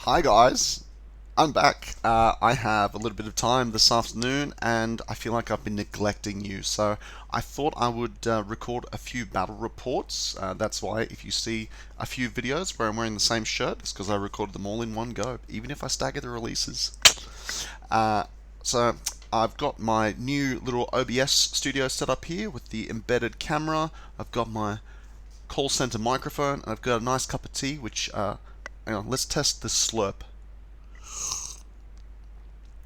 Hi guys, I'm back. I have a little bit of time this afternoon and I feel like I've been neglecting you, so I thought I would record a few battle reports. That's why if you see a few videos where I'm wearing the same shirt, it's because I recorded them all in one go, even if I stagger the releases. Uh, so I've got my new little OBS studio set up here with the embedded camera. I've got my call center microphone, and I've got a nice cup of tea, which, hang on, let's test the slurp.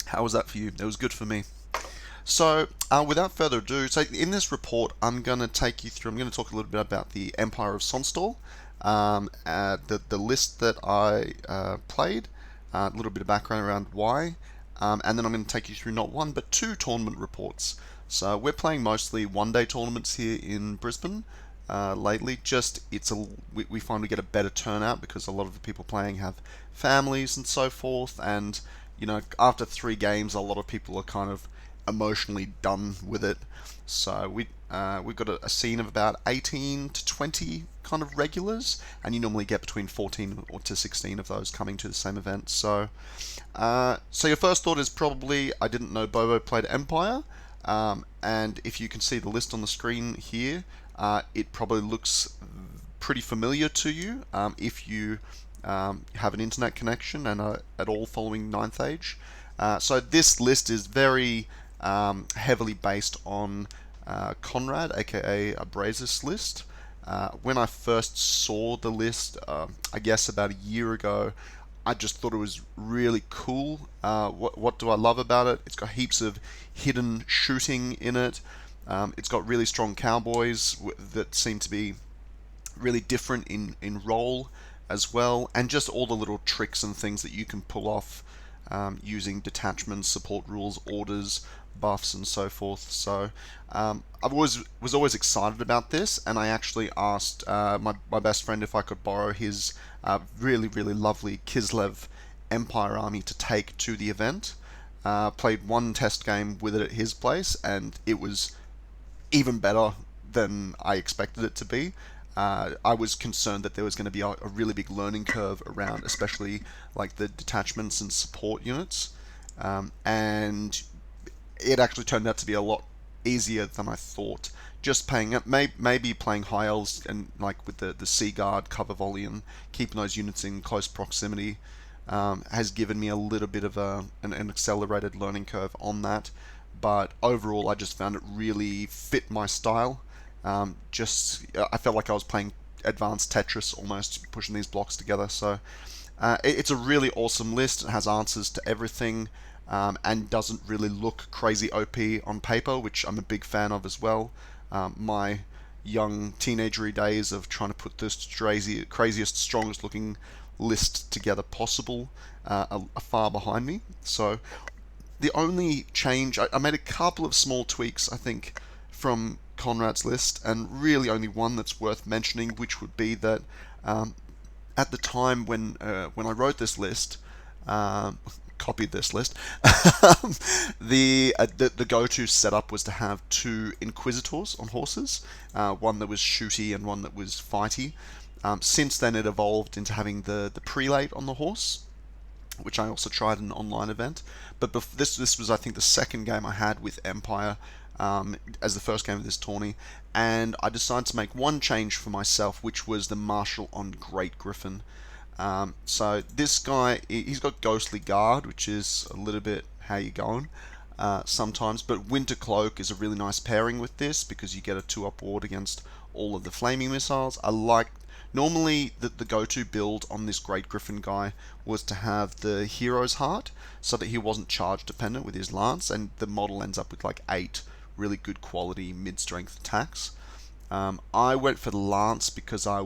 How was that for you? It was good for me. So, without further ado, so in this report, I'm going to take you through. I'm going to talk a little bit about the Empire of Sonstal, the list that I played, a little bit of background around why, and then I'm going to take you through not one but two tournament reports. So we're playing mostly one-day tournaments here in Brisbane. Lately, we find we get a better turnout because a lot of the people playing have families and so forth, and after 3 games, a lot of people are kind of emotionally done with it. So we've got a scene of about 18 to 20 kind of regulars, and you normally get between 14 or to 16 of those coming to the same event. So your first thought is probably I didn't know Bobo played Empire, and if you can see the list on the screen here, it probably looks pretty familiar to you if you have an internet connection and are at all following Ninth Age. So this list is very heavily based on Conrad, aka a Brazos list. When I first saw the list, I guess about a year ago, I just thought it was really cool. What do I love about it? It's got heaps of hidden shooting in it. It's got really strong cowboys that seem to be really different in role as well, and just all the little tricks and things that you can pull off using detachments, support rules, orders, buffs, and so forth. So I was always excited about this, and I actually asked my best friend if I could borrow his really lovely Kislev Empire army to take to the event. Played one test game with it at his place, and it was even better than I expected it to be. I was concerned that there was going to be a really big learning curve around, especially like the detachments and support units, and it actually turned out to be a lot easier than I thought. Just playing it, maybe playing high elves and like with the sea guard cover volley and keeping those units in close proximity has given me a little bit of an accelerated learning curve on that. But overall, I just found it really fit my style. I felt like I was playing advanced Tetris almost, pushing these blocks together. So it's a really awesome list. It has answers to everything, and doesn't really look crazy OP on paper, which I'm a big fan of as well. My young teenagery days of trying to put this craziest, strongest looking list together possible are far behind me. So the only change, I made a couple of small tweaks, I think, from Conrad's list, and really only one that's worth mentioning, which would be that at the time when I wrote this list, copied this list, the go-to setup was to have two Inquisitors on horses, one that was shooty and one that was fighty. Since then, it evolved into having the prelate on the horse, which I also tried in an online event. But this was, I think, the second game I had with Empire as the first game of this tourney, and I decided to make one change for myself, which was the Marshal on Great Griffin. So this guy, he's got Ghostly Guard, which is a little bit how you going sometimes, but Winter Cloak is a really nice pairing with this because you get a 2-up ward against all of the flaming missiles. Normally, the go-to build on this Great Griffin guy was to have the Hero's Heart, so that he wasn't charge dependent with his lance, and the model ends up with like 8 really good quality mid-strength attacks. I went for the lance because I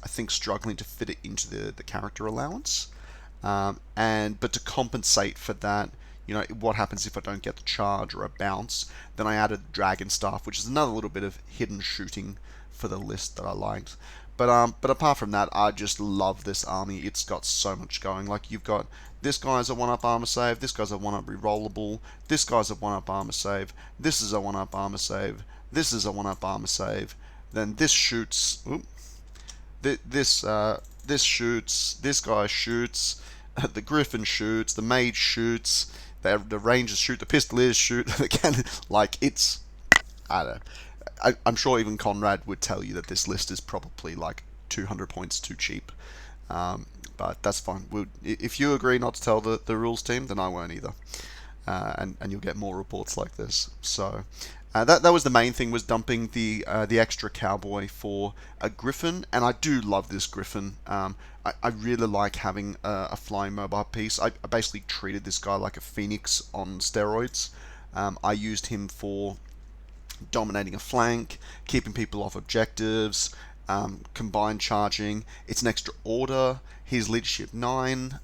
think, struggling to fit it into the character allowance, but to compensate for that, what happens if I don't get the charge or a bounce? Then I added Dragon Staff, which is another little bit of hidden shooting for the list that I liked. But apart from that, I just love this army. It's got so much going. Like, you've got this guy's a 1-up armor save, this guy's a 1-up rerollable, this guy's a 1-up armor save, this is a 1-up armor save, this is a 1-up armor save. Then this shoots. This shoots. This guy shoots. the griffin shoots, the mage shoots, the rangers shoot, the pistoliers shoot, the cannon. Like, it's, I don't know. I'm sure even Conrad would tell you that this list is probably like 200 points too cheap. But that's fine. If you agree not to tell the rules team, then I won't either. And you'll get more reports like this. So that was the main thing, was dumping the extra cowboy for a griffin, and I do love this griffin. I really like having a flying mobile piece. I basically treated this guy like a phoenix on steroids. I used him for dominating a flank, keeping people off objectives, combined charging. It's an extra order. He's leadership 9.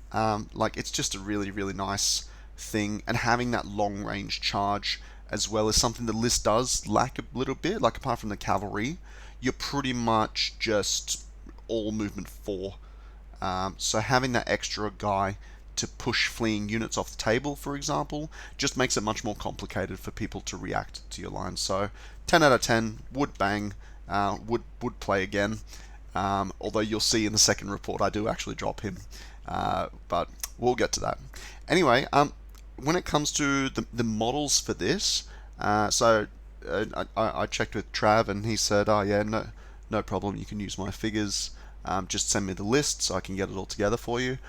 Like, it's just a really, really nice thing. And having that long range charge as well is something the list does lack a little bit. Like, apart from the cavalry, you're pretty much just all movement 4. So having that extra guy to push fleeing units off the table, for example, just makes it much more complicated for people to react to your lines. So 10 out of 10, would bang, would play again. Although you'll see in the second report I do actually drop him, but we'll get to that. Anyway, when it comes to the models for this, I checked with Trav, and he said, "Oh yeah, no problem. You can use my figures. Just send me the list so I can get it all together for you."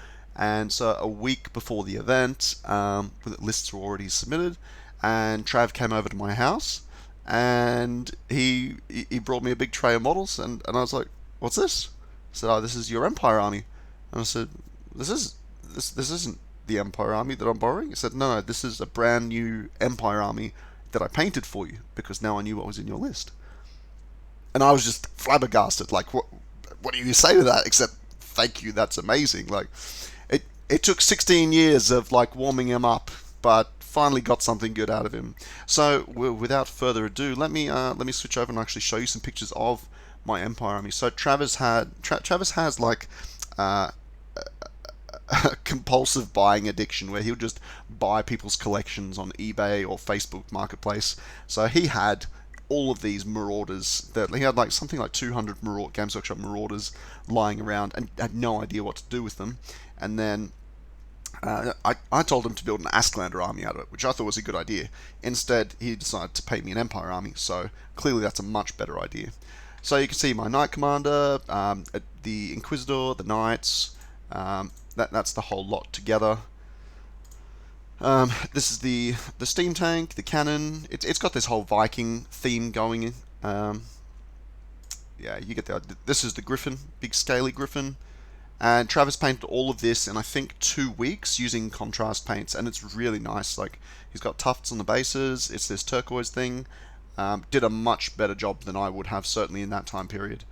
And so a week before the event, the lists were already submitted, and Trav came over to my house, and he brought me a big tray of models, and I was like, "What's this?" He said, "Oh, this is your Empire army." And I said, "This isn't the Empire army that I'm borrowing." He said, "No, this is a brand new Empire army that I painted for you because now I knew what was in your list." And I was just flabbergasted. Like, what do you say to that? Except, thank you, that's amazing. Like, it took 16 years of like warming him up, but finally got something good out of him. So without further ado, let me switch over and actually show you some pictures of my Empire army. So Travis has like a compulsive buying addiction where he'll just buy people's collections on eBay or Facebook Marketplace. So he had all of these Marauders. That he had like something like 200 Games Workshop Marauders lying around, and had no idea what to do with them. And then I told him to build an Asklander army out of it, which I thought was a good idea. Instead, he decided to pay me an Empire army, so clearly that's a much better idea. So you can see my Knight Commander, the Inquisitor, the Knights, that's the whole lot together. This is the steam tank, the cannon. It's got this whole Viking theme going. Yeah, you get the idea. This is the Griffin, big scaly Griffin. And Travis painted all of this in, I think, 2 weeks using contrast paints, and it's really nice. Like, he's got tufts on the bases. It's this turquoise thing. Did a much better job than I would have, certainly in that time period.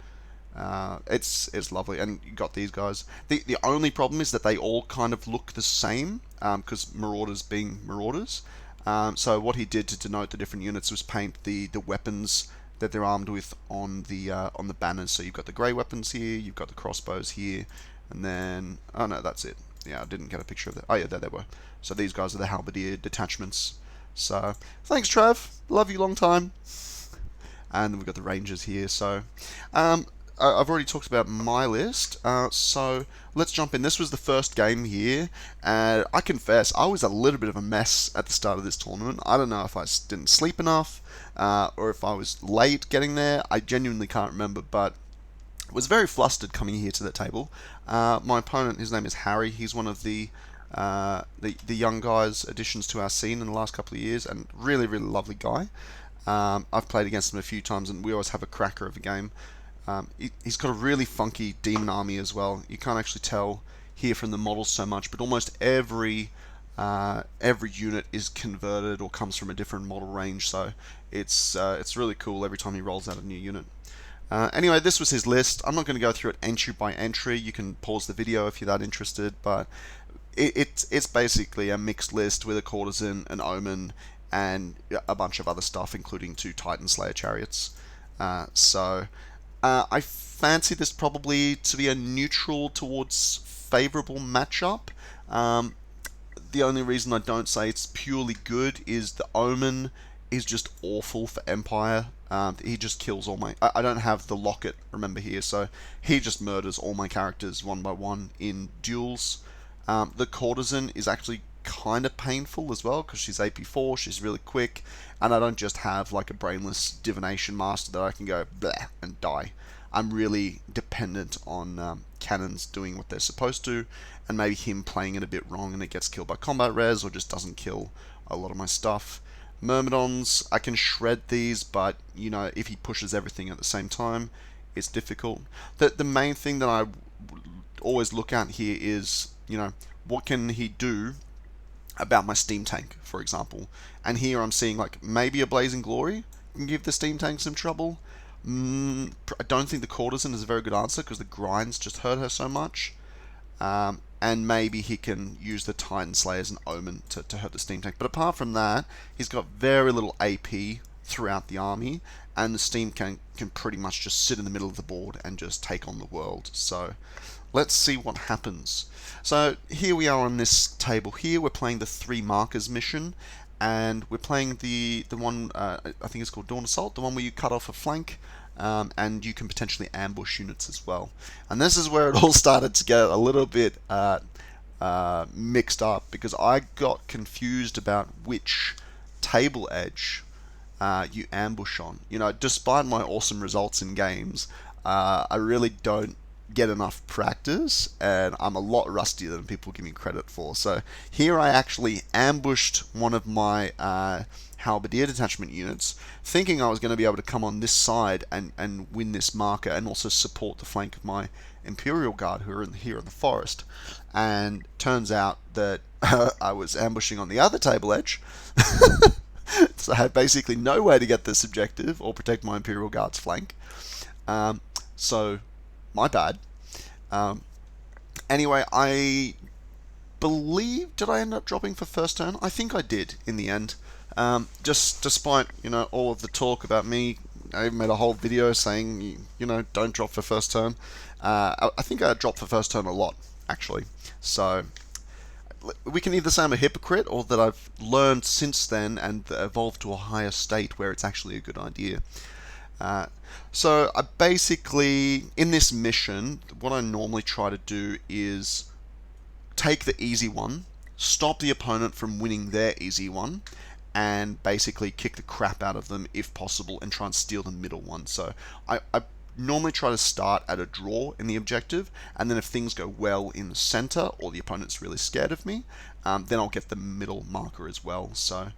It's lovely, and you got these guys. The only problem is that they all kind of look the same, because Marauders being Marauders. So what he did to denote the different units was paint the weapons that they're armed with on the banners. So you've got the grey weapons here, you've got the crossbows here, and then, oh no, that's it. Yeah, I didn't get a picture of that. Oh yeah, there they were. So these guys are the halberdier detachments. So thanks, Trav. Love you long time. And we've got the Rangers here. So I've already talked about my list, so let's jump in. This was the first game here, and I confess, I was a little bit of a mess at the start of this tournament. I don't know if I didn't sleep enough, or if I was late getting there. I genuinely can't remember, but was very flustered coming here to the table. My opponent, his name is Harry. He's one of the young guys additions to our scene in the last couple of years, and really, really lovely guy. I've played against him a few times, and we always have a cracker of a game. He's got a really funky demon army as well. You can't actually tell here from the models so much, but almost every unit is converted or comes from a different model range. So it's really cool every time he rolls out a new unit. Anyway, this was his list. I'm not going to go through it entry by entry. You can pause the video if you're that interested, but it's basically a mixed list with a courtesan, an omen, and a bunch of other stuff, including 2 Titan Slayer chariots. I fancy this probably to be a neutral towards favourable matchup. The only reason I don't say it's purely good is the Omen is just awful for Empire. He just kills all my... I don't have the Locket, remember, here, so he just murders all my characters one by one in duels. The courtesan is actually kind of painful as well because she's AP4, she's really quick, and I don't just have like a brainless divination master that I can go bleh and die. I'm really dependent on cannons doing what they're supposed to, and maybe him playing it a bit wrong and it gets killed by combat res or just doesn't kill a lot of my stuff. Myrmidons, I can shred these, but you know, if he pushes everything at the same time, it's difficult. The main thing that I always look at here is, you know, what can he do about my steam tank, for example. And here I'm seeing like maybe a Blazing Glory can give the steam tank some trouble. I don't think the courtesan is a very good answer because the grinds just hurt her so much. And maybe he can use the Titan Slayer as an omen to hurt the steam tank. But apart from that, he's got very little AP throughout the army, and the steam can pretty much just sit in the middle of the board and just take on the world. So let's see what happens. So here we are on this table here. We're playing the 3 markers mission, and we're playing the one, I think it's called Dawn Assault, the one where you cut off a flank, and you can potentially ambush units as well. And this is where it all started to get a little bit mixed up, because I got confused about which table edge you ambush on. You know, despite my awesome results in games, I really don't get enough practice, and I'm a lot rustier than people give me credit for. So here I actually ambushed one of my halberdier detachment units, thinking I was going to be able to come on this side and win this marker and also support the flank of my Imperial Guard who are here in the forest. And turns out that I was ambushing on the other table edge. So I had basically no way to get this objective or protect my Imperial Guard's flank. So my bad. Anyway, I believe, did I end up dropping for first turn? I think I did in the end. Just despite, you know, all of the talk about me, I even made a whole video saying, you know, don't drop for first turn. I think I dropped for first turn a lot, actually. So we can either say I'm a hypocrite or that I've learned since then and evolved to a higher state where it's actually a good idea. So I basically, in this mission, what I normally try to do is take the easy one, stop the opponent from winning their easy one, and basically kick the crap out of them if possible and try and steal the middle one. So I normally try to start at a draw in the objective, and then if things go well in the center or the opponent's really scared of me, then I'll get the middle marker as well. So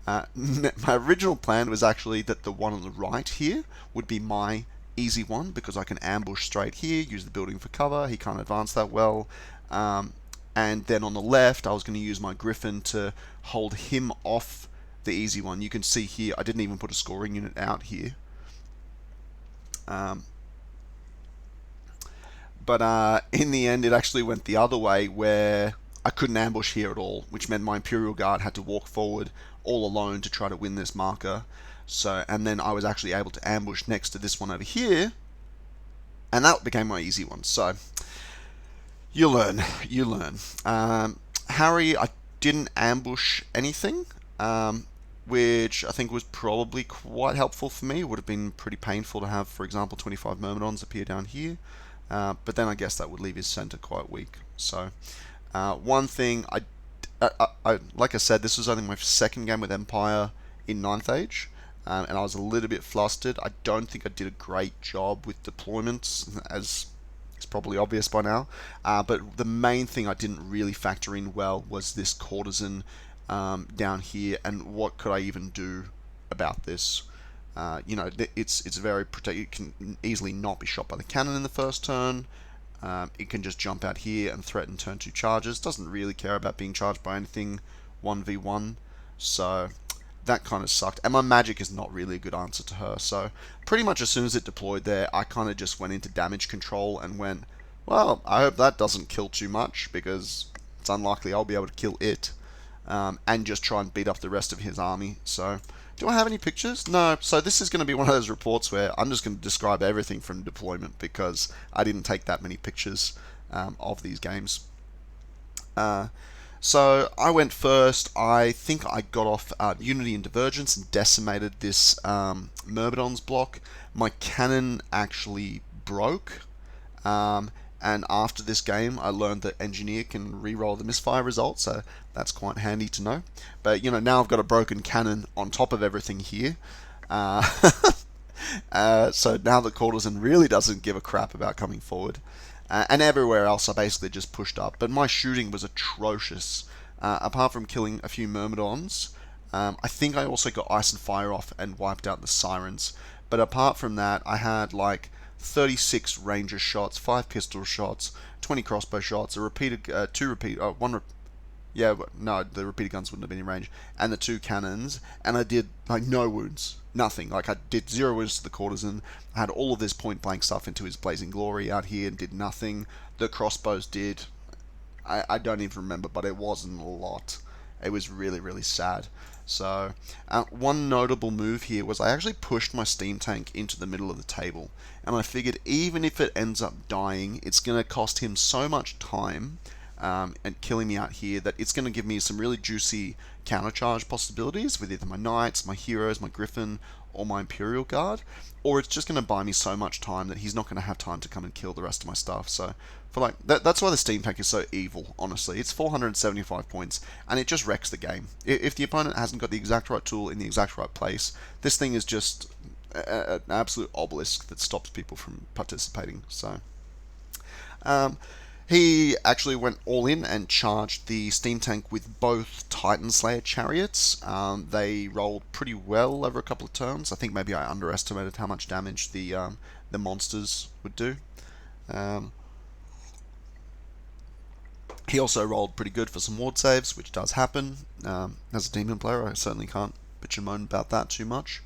my original plan was actually that the one on the right here would be my easy one, because I can ambush straight here, use the building for cover, he can't advance that well, and then on the left I was going to use my griffin to hold him off the easy one. You can see here I didn't even put a scoring unit out here, but in the end it actually went the other way, where I couldn't ambush here at all, which meant my Imperial Guard had to walk forward all alone to try to win this marker. So, and then I was actually able to ambush next to this one over here, and that became my easy one. So you learn. Harry, I didn't ambush anything, which I think was probably quite helpful for me. It would have been pretty painful to have, for example, 25 Myrmidons appear down here, but then I guess that would leave his center quite weak. So one thing, like I said, this was only my second game with Empire in 9th Age, and I was a little bit flustered. I don't think I did a great job with deployments, as it's probably obvious by now, but the main thing I didn't really factor in well was this courtesan down here, and what could I even do about this? You know, it's very protected. It can easily not be shot by the cannon in the first turn. It can just jump out here and threaten turn 2 charges. Doesn't really care about being charged by anything 1v1. So that kind of sucked. And my magic is not really a good answer to her. So pretty much as soon as it deployed there, I kind of just went into damage control and went, well, I hope that doesn't kill too much, because it's unlikely I'll be able to kill it. And just try and beat up the rest of his army. So do I have any pictures? No. So this is going to be one of those reports where I'm just going to describe everything from deployment, because I didn't take that many pictures of these games. So I went first. I think I got off Unity and Divergence and decimated this Myrmidons block. My cannon actually broke, And after this game, I learned that Engineer can re-roll the misfire result, so that's quite handy to know. But now I've got a broken cannon on top of everything here. Uh, so now the Courtesan really doesn't give a crap about coming forward. And everywhere else, I basically just pushed up. But my shooting was atrocious. Apart from killing a few Myrmidons, I think I also got Ice and Fire off and wiped out the Sirens. But apart from that, I had like 36 Ranger shots, 5 pistol shots, 20 crossbow shots, a repeated, yeah, no, the repeater guns wouldn't have been in range, and the 2 cannons, and I did like no wounds, nothing. Like I did 0 wounds to the Courtesan. I had all of this point blank stuff into his Blazing Glory out here and did nothing. The crossbows did. I don't even remember, but it wasn't a lot. It was really, really sad. So, one notable move here was I actually pushed my steam tank into the middle of the table, and I figured even if it ends up dying, it's going to cost him so much time and killing me out here that it's going to give me some really juicy countercharge possibilities with either my knights, my heroes, my griffin, or my Imperial Guard, or it's just going to buy me so much time that he's not going to have time to come and kill the rest of my stuff. So for like that's why the steam tank is so evil. Honestly, it's 475 points, and it just wrecks the game. If the opponent hasn't got the exact right tool in the exact right place, this thing is just an absolute obelisk that stops people from participating. So. He actually went all in and charged the steam tank with both Titan Slayer chariots. They rolled pretty well over a couple of turns. I think maybe I underestimated how much damage the monsters would do. He also rolled pretty good for some ward saves, which does happen. As a demon player, I certainly can't bitch and moan about that too much.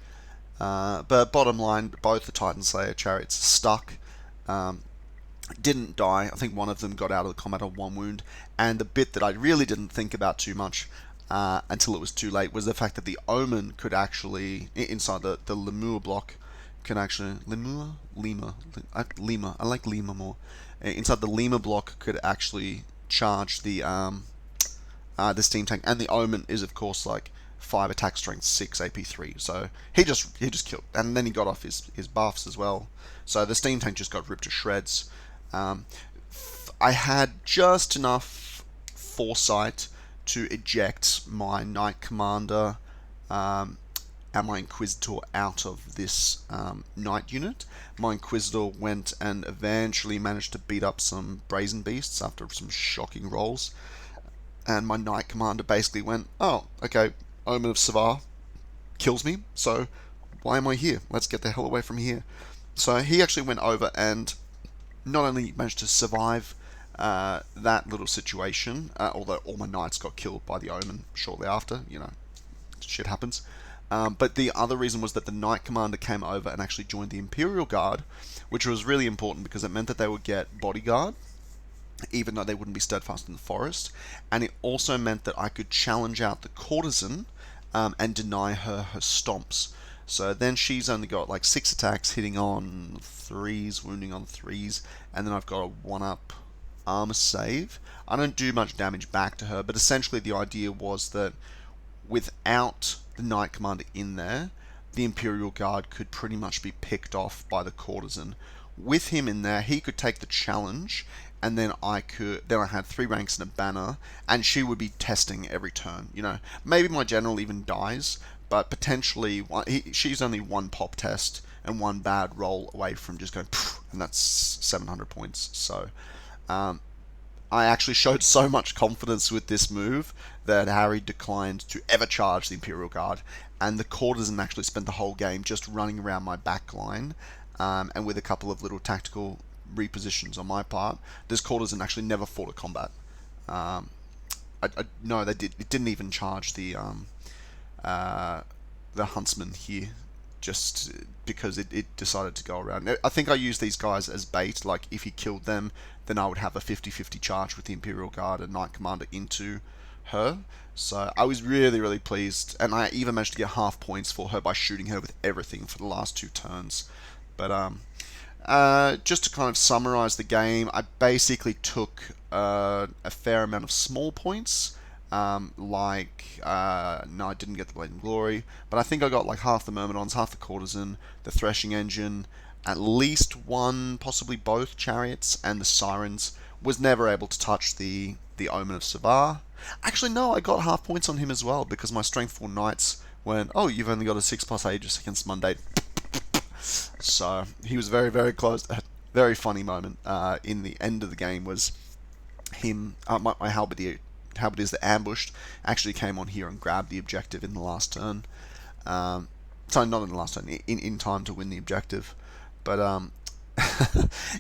But bottom line, both the Titan Slayer chariots stuck. Didn't die. I think one of them got out of the combat on 1 wound. And the bit that I really didn't think about too much until it was too late was the fact that the Omen could actually, inside the Lemur block, can actually... Lima? Lima. I like Lima more. Inside the Lima block could actually charge the steam tank. And the Omen is, of course, like 5 attack strength, 6 AP3. So he just killed. And then he got off his buffs as well. So the steam tank just got ripped to shreds. I had just enough foresight to eject my Knight Commander and my Inquisitor out of this Knight unit. My Inquisitor went and eventually managed to beat up some Brazen Beasts after some shocking rolls. And my Knight Commander basically went, oh, okay, Omen of Savar kills me, so why am I here? Let's get the hell away from here. So he actually went over and not only managed to survive that little situation, although all my knights got killed by the Omen shortly after, shit happens. But the other reason was that the Knight Commander came over and actually joined the Imperial Guard, which was really important because it meant that they would get bodyguard, even though they wouldn't be steadfast in the forest. And it also meant that I could challenge out the Courtesan and deny her stomps. So then she's only got like 6 attacks, hitting on 3s, wounding on 3s, and then I've got a 1-up armor save. I don't do much damage back to her, but essentially the idea was that without the Knight Commander in there, the Imperial Guard could pretty much be picked off by the Courtesan. With him in there, he could take the challenge, and then I had 3 ranks and a banner, and she would be testing every turn. Maybe my general even dies, but potentially she's only 1 pop test and 1 bad roll away from just going, and that's 700 points. So I actually showed so much confidence with this move that Harry declined to ever charge the Imperial Guard, and the Courtesan actually spent the whole game just running around my back line, and with a couple of little tactical repositions on my part, this Courtesan actually never fought a combat. No, it didn't even charge the huntsman here, just because it decided to go around. I think I used these guys as bait. Like if he killed them, then I would have a 50-50 charge with the Imperial Guard and Knight Commander into her. So I was really, really pleased, and I even managed to get half points for her by shooting her with everything for the last 2 turns. But just to kind of summarize the game, I basically took a fair amount of small points. No, I didn't get the Blade and Glory, but I think I got like half the Myrmidons, half the Courtesan, the Threshing Engine, at least one, possibly both chariots and the sirens. Was never able to touch the Omen of Savar. Actually, no, I got half points on him as well because my Strength 4 Knights went, oh, you've only got a 6+ Aegis against Mundane. So he was very, very close. A very funny moment in the end of the game was him, my halberdiers that ambushed actually came on here and grabbed the objective in the last turn. Sorry, not in the last turn, in time to win the objective. But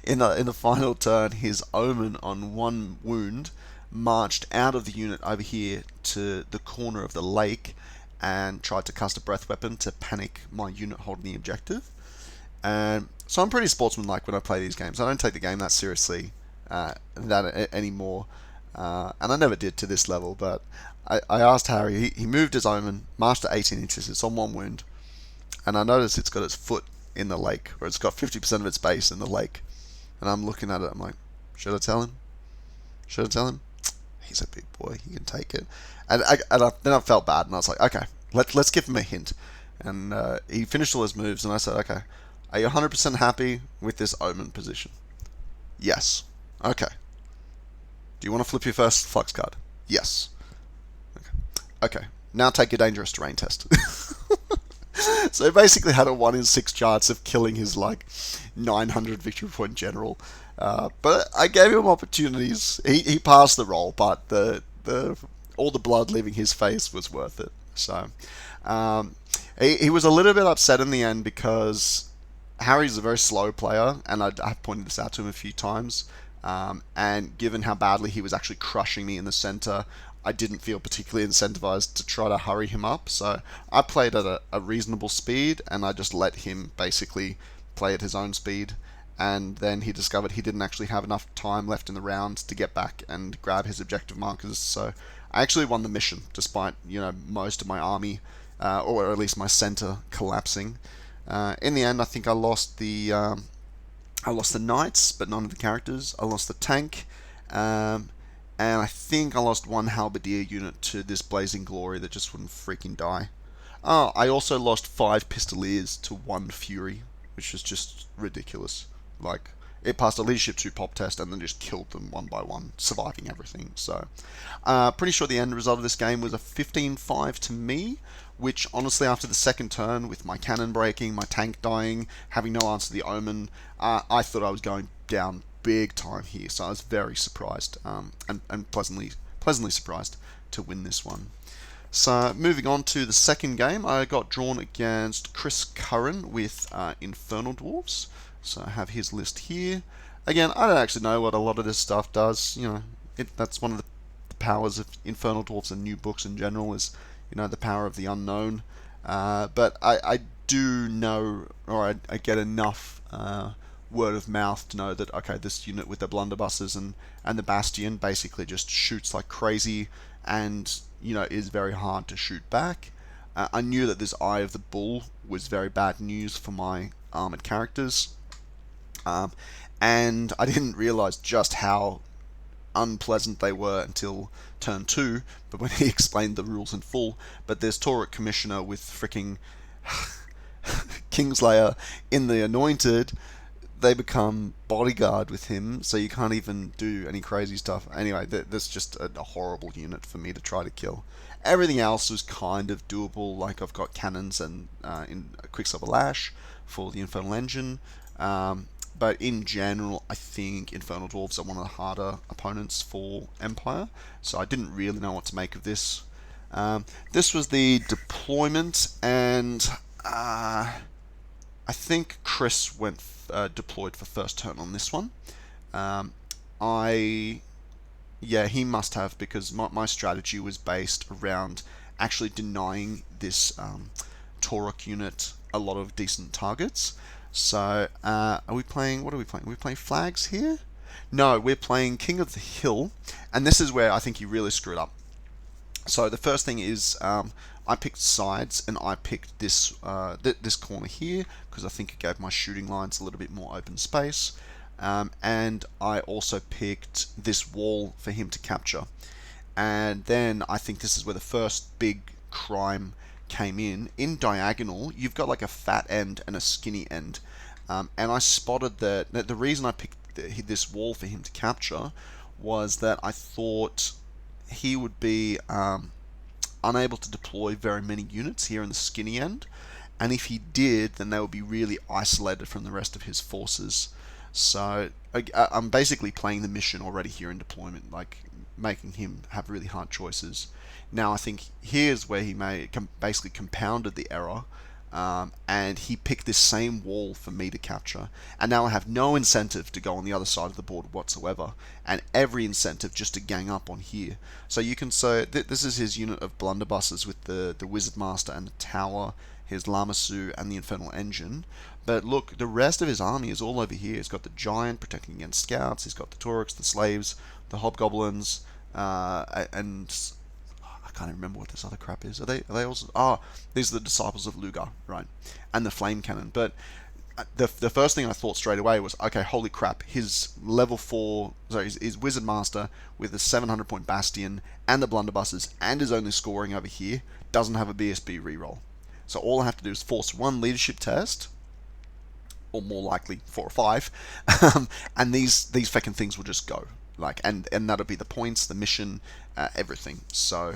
in the final turn, his Omen on 1 wound marched out of the unit over here to the corner of the lake and tried to cast a breath weapon to panic my unit holding the objective. And so I'm pretty sportsmanlike when I play these games. I don't take the game that seriously anymore, and I never did to this level. But I asked Harry. He moved his Omen, marched to 18 inches. It's on 1 wound, and I noticed it's got its foot in the lake, or it's got 50% of its base in the lake. And I'm looking at it. I'm like, should I tell him? Should I tell him? He's a big boy. He can take it. And then I felt bad, and I was like, okay, let's give him a hint. And he finished all his moves, and I said, okay, are you 100% happy with this Omen position? Yes. Okay. Do you want to flip your first flux card? Yes. Okay. Now take your dangerous terrain test. So he basically had a 1 in 6 chance of killing his 900 victory point general. But I gave him opportunities. He passed the roll, but all the blood leaving his face was worth it. So he was a little bit upset in the end because Harry's a very slow player, and I pointed this out to him a few times. And given how badly he was actually crushing me in the center, I didn't feel particularly incentivized to try to hurry him up. So I played at a reasonable speed, and I just let him basically play at his own speed. And then he discovered he didn't actually have enough time left in the round to get back and grab his objective markers. So I actually won the mission, despite most of my army, or at least my center, collapsing. In the end, I think I lost the knights, but none of the characters. I lost the tank, and I think I lost 1 halberdier unit to this blazing glory that just wouldn't freaking die. Oh, I also lost 5 pistoliers to 1 fury, which is just ridiculous. It passed a leadership 2 pop test and then just killed them one by one, surviving everything. So, pretty sure the end result of this game was a 15-5 to me, which honestly, after the second turn, with my cannon breaking, my tank dying, having no answer to the Omen, I thought I was going down big time here. So I was very surprised, and pleasantly surprised to win this one. So moving on to the second game, I got drawn against Chris Curran with Infernal Dwarves. So I have his list here. Again, I don't actually know what a lot of this stuff does. That's one of the powers of Infernal Dwarves and new books in general is, the power of the unknown. But I do know, or I get enough word of mouth to know that, okay, this unit with the blunderbusses and the bastion basically just shoots like crazy and, is very hard to shoot back. I knew that this Eye of the Bull was very bad news for my armored characters. And I didn't realize just how unpleasant they were until turn 2, but when he explained the rules in full. But there's Tauric Commissioner with freaking Kingslayer in the Anointed. They become bodyguard with him, so you can't even do any crazy stuff. Anyway, that's just a horrible unit for me to try to kill. Everything else was kind of doable, like I've got cannons and in Quicksilver Lash for the Infernal Engine. But in general, I think Infernal Dwarves are one of the harder opponents for Empire, so I didn't really know what to make of this. This was the deployment, and I think Chris went deployed for first turn on this one. He must have, because my strategy was based around actually denying this Tauric unit a lot of decent targets. So, are we playing, what are we playing? Are we playing flags here? No, we're playing King of the Hill, and this is where I think he really screwed up. So the first thing is, I picked sides, and I picked this this corner here, because I think it gave my shooting lines a little bit more open space. And I also picked this wall for him to capture. And then I think this is where the first big crime came in. In diagonal, you've got like a fat end and a skinny end. And I spotted that the reason I picked this wall for him to capture was that I thought he would be unable to deploy very many units here in the skinny end, and if he did, then they would be really isolated from the rest of his forces. So I'm basically playing the mission already here in deployment, like making him have really hard choices. Now I think here's where he basically compounded the error, and he picked this same wall for me to capture. And now I have no incentive to go on the other side of the board whatsoever, and every incentive just to gang up on here. So you can say this is his unit of blunderbusses with the Wizard Master and the Tower, his Lamassu and the Infernal Engine. But look, the rest of his army is all over here. He's got the Giant protecting against scouts, he's got the Tauruks, the Slaves, the Hobgoblins, and I can't even remember what this other crap is. Are they also? Ah, these are the Disciples of Lugar, right? And the Flame Cannon. But the first thing I thought straight away was, okay, holy crap, his level 4, sorry, his Wizard Master with the 700 point Bastion and the Blunderbusses and his only scoring over here doesn't have a BSB reroll. So all I have to do is force one leadership test, or more likely 4 or 5, and these feckin' things will just go. Like, and that'll be the points, the mission, everything. So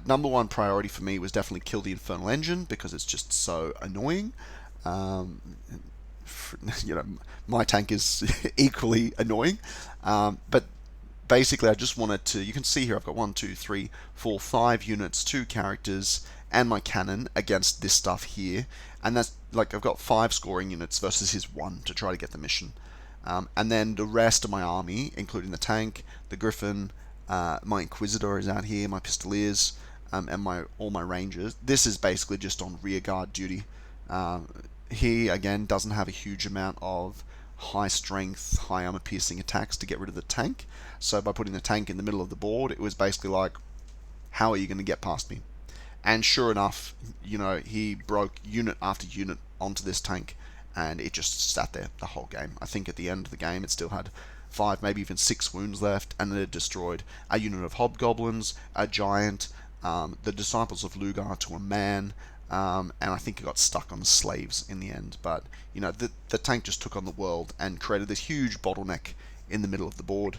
number one priority for me was definitely kill the Infernal Engine because it's just so annoying. My tank is equally annoying, but basically I just wanted to, you can see here I've got 1, 2, 3, 4, 5 units, 2 characters, and my cannon against this stuff here, and that's like I've got 5 scoring units versus his 1 to try to get the mission. And then the rest of my army, including the tank, the griffin, my inquisitor is out here, my pistoliers, and all my rangers. This is basically just on rear guard duty. He again doesn't have a huge amount of high strength, high armor piercing attacks to get rid of the tank. So by putting the tank in the middle of the board, it was basically like, how are you going to get past me? And sure enough, he broke unit after unit onto this tank, and it just sat there the whole game. I think at the end of the game, it still had 5, maybe even 6 wounds left, and it had destroyed a unit of hobgoblins, a giant, the Disciples of Lugar to a man, and I think it got stuck on the slaves in the end. But the tank just took on the world and created this huge bottleneck in the middle of the board.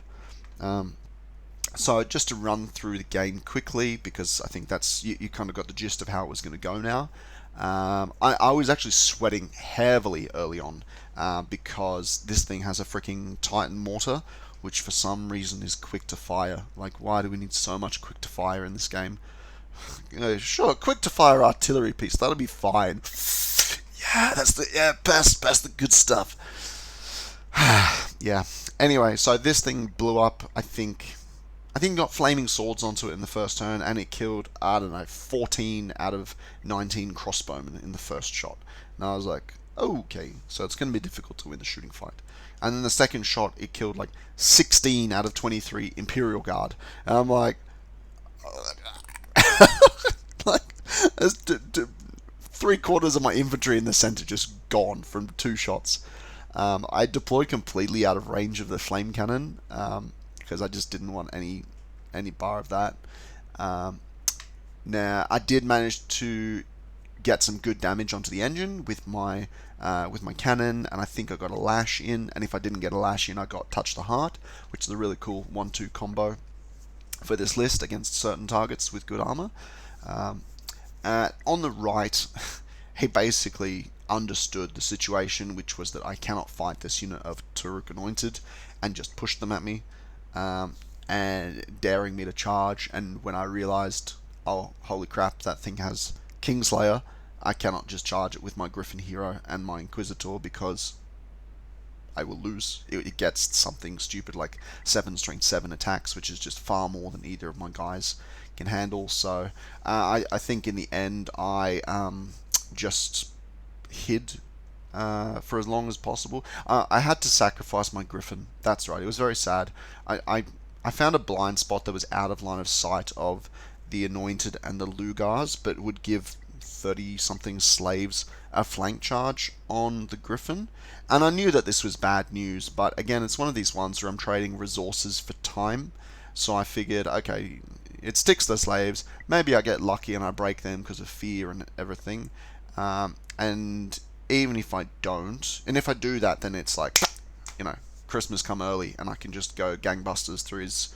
So just to run through the game quickly, because I think that's you kind of got the gist of how it was going to go now. I was actually sweating heavily early on because this thing has a freaking Titan mortar, which for some reason is quick to fire. Like, why do we need so much quick to fire in this game? Sure, quick to fire artillery piece, that'll be fine. Yeah, pass the good stuff. Yeah. Anyway, so this thing blew up. I think it got flaming swords onto it in the first turn, and it killed, I don't know, 14 out of 19 crossbowmen in the first shot. And I was like, okay, so it's going to be difficult to win the shooting fight. And then the second shot, it killed like 16 out of 23 Imperial Guard. And I'm like, three quarters of my infantry in the center just gone from 2 shots. I deployed completely out of range of the flame cannon, because I just didn't want any bar of that. Now I did manage to get some good damage onto the engine with my cannon, and I think I got a lash in. And if I didn't get a lash in, I got touch the heart, which is a really cool 1-2 combo for this list against certain targets with good armor. On the right, he basically understood the situation, which was that I cannot fight this unit of Tauruk Anointed, and just pushed them at me, and daring me to charge. And when I realized, oh, holy crap, that thing has Kingslayer, I cannot just charge it with my Griffin hero and my Inquisitor, because I will lose. It gets something stupid like 7 strength 7 attacks, which is just far more than either of my guys can handle. So I think in the end I just hid for as long as possible. I had to sacrifice my Griffin. That's right. It was very sad. I found a blind spot that was out of line of sight of the Anointed and the Lugars, but would give 30-something slaves a flank charge on the Griffin. And I knew that this was bad news, but again, it's one of these ones where I'm trading resources for time. So I figured, okay, it sticks to the slaves. Maybe I get lucky and I break them because of fear and everything. And even if I don't, and if I do that, then it's like, you know, Christmas come early, and I can just go gangbusters through his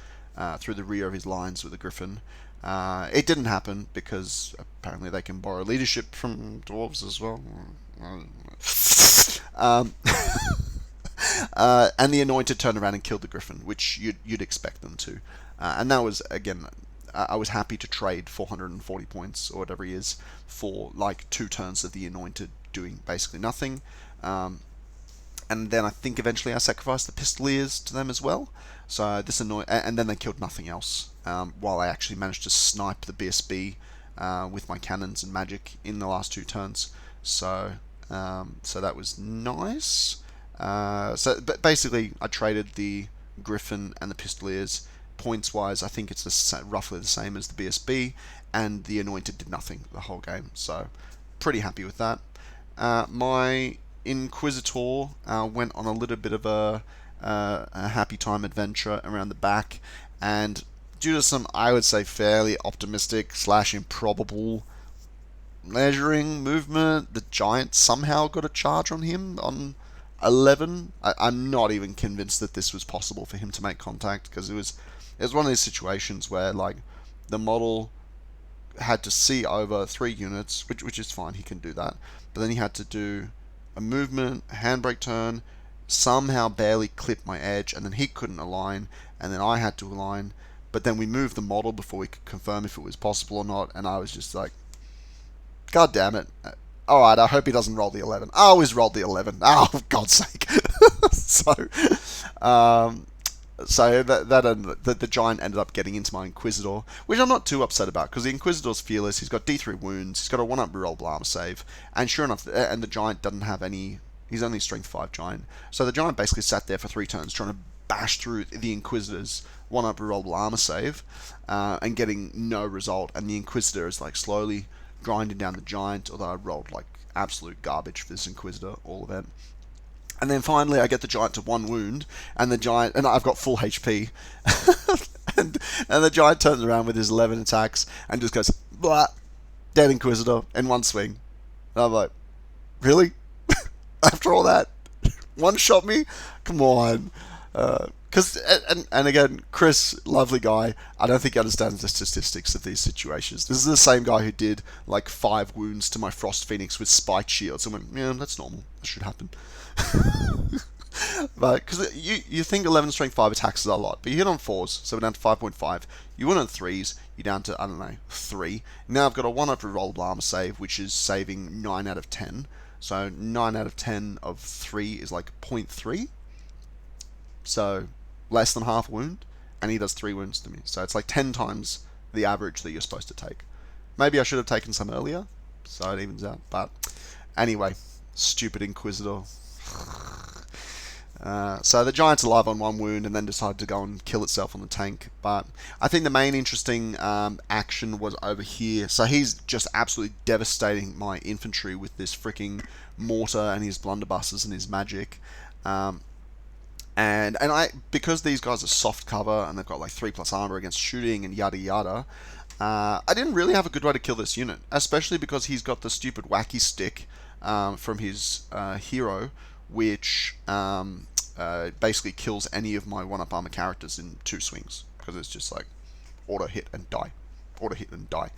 through the rear of his lines with the griffin. It didn't happen because apparently they can borrow leadership from dwarves as well. um, and the anointed turned around and killed the griffin, which you'd expect them to. And that was, again, I was happy to trade 440 points or whatever he is for like 2 turns of the anointed doing basically nothing. And then I think eventually I sacrificed the pistoliers to them as well. So this and then they killed nothing else. While I actually managed to snipe the BSB with my cannons and magic in the last 2 turns. So that was nice. But basically, I traded the griffin and the pistoliers. Points wise, I think it's roughly the same as the BSB, and the anointed did nothing the whole game. So pretty happy with that. My Inquisitor went on a little bit of a happy time adventure around the back, and due to some, I would say, fairly optimistic / improbable measuring movement, the giant somehow got a charge on him on 11. I'm not even convinced that this was possible for him to make contact, because it was one of these situations where like the model had to see over 3 units, which is fine, he can do that, but then he had to do a movement, a handbrake turn, somehow barely clip my edge, and then he couldn't align, and then I had to align, but then we moved the model before we could confirm if it was possible or not, and I was just like, God damn it. Alright, I hope he doesn't roll the 11. Oh, he's rolled the 11. Oh, for God's sake. So the giant ended up getting into my Inquisitor, which I'm not too upset about, because the Inquisitor's fearless, he's got D3 wounds, he's got a 1-up reroll armor save, and sure enough, and the giant doesn't have any, he's only strength 5 giant, so the giant basically sat there for 3 turns trying to bash through the Inquisitor's 1-up reroll armor save, and getting no result, and the Inquisitor is like slowly grinding down the giant, although I rolled like absolute garbage for this Inquisitor all event. And then finally I get the giant to 1 wound, and I've got full HP, and the giant turns around with his 11 attacks and just goes, blah, dead Inquisitor in 1 swing. And I'm like, really? After all that? One shot me? Come on. And again, Chris, lovely guy, I don't think he understands the statistics of these situations. This is the same guy who did like 5 wounds to my Frost Phoenix with spiked shields and went, yeah, that's normal, that should happen. But because you think 11 strength 5 attacks is a lot, but you hit on 4s, so we're down to 5.5. You went on 3s, you're down to, I don't know, 3. Now I've got a 1-up reroll armor save, which is saving 9 out of 10. So 9 out of 10 of 3 is like 0.3. So less than half a wound, and he does 3 wounds to me. So it's like 10 times the average that you're supposed to take. Maybe I should have taken some earlier, so it evens out. But anyway, stupid Inquisitor. So the giant's alive on 1 wound and then decided to go and kill itself on the tank. But I think the main interesting action was over here. So he's just absolutely devastating my infantry with this freaking mortar and his blunderbusses and his magic. And because these guys are soft cover and they've got like 3+ armor against shooting and yada yada, I didn't really have a good way to kill this unit, especially because he's got the stupid wacky stick from his hero, which basically kills any of my 1-up armor characters in 2 swings, because it's just like auto hit and die, auto hit and die.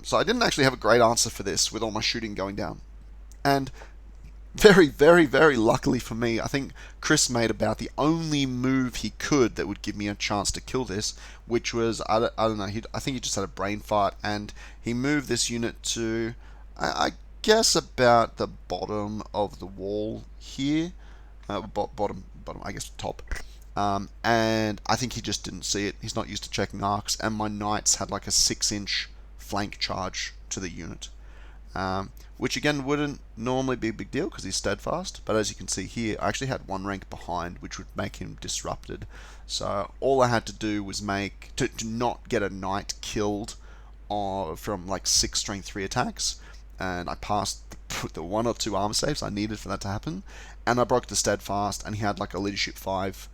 So I didn't actually have a great answer for this with all my shooting going down. And very, very, very luckily for me, I think Chris made about the only move he could that would give me a chance to kill this, which was, I don't know, I think he just had a brain fart, and he moved this unit to, I guess, about the bottom of the wall here, bottom, I guess top, and I think he just didn't see it. He's not used to checking arcs, and my knights had like a 6-inch flank charge to the unit. Which again wouldn't normally be a big deal because he's steadfast, but as you can see here, I actually had 1 rank behind, which would make him disrupted. So all I had to do was to not get a knight killed from like 6 strength 3 attacks, and I passed the 1 or 2 armor saves I needed for that to happen, and I broke the steadfast, and he had like a leadership 5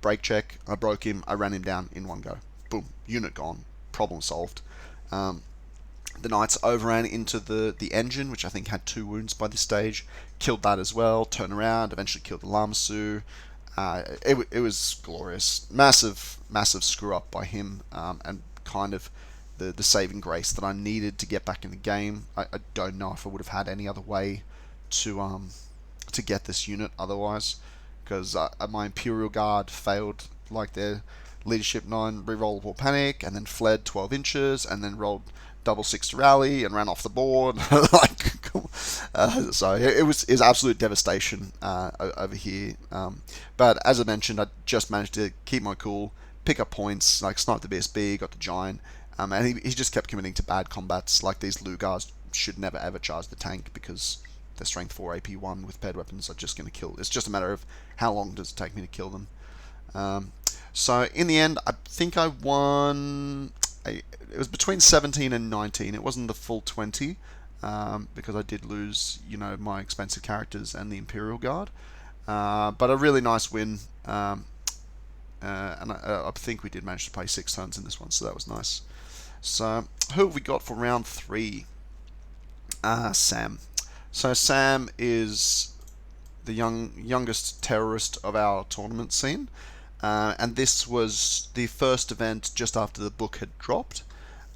break check. I broke him, I ran him down in 1 go. Boom, unit gone, problem solved. The knights overran into the engine, which I think had 2 wounds by this stage. Killed that as well. Turned around, eventually killed the Lamasu. It was glorious. Massive screw up by him, and kind of the saving grace that I needed to get back in the game. I don't know if I would have had any other way to get this unit otherwise, because my Imperial Guard failed like their Leadership 9 rerollable panic, and then fled 12 inches, and then rolled double 6 to rally and ran off the board. So it was absolute devastation over here. But as I mentioned, I just managed to keep my cool, pick up points, like snipe the BSB, got the Giant, and he just kept committing to bad combats. Like these Lugars should never ever charge the tank, because they're strength 4 AP1 with paired weapons are just going to kill. It's just a matter of how long does it take me to kill them. So in the end, I think I won. It was between 17 and 19. It wasn't the full 20, because I did lose, my expensive characters and the Imperial Guard. But a really nice win. And I think we did manage to play 6 turns in this one, so that was nice. So who have we got for round 3? Sam. So Sam is the youngest terrorist of our tournament scene. And this was the first event just after the book had dropped.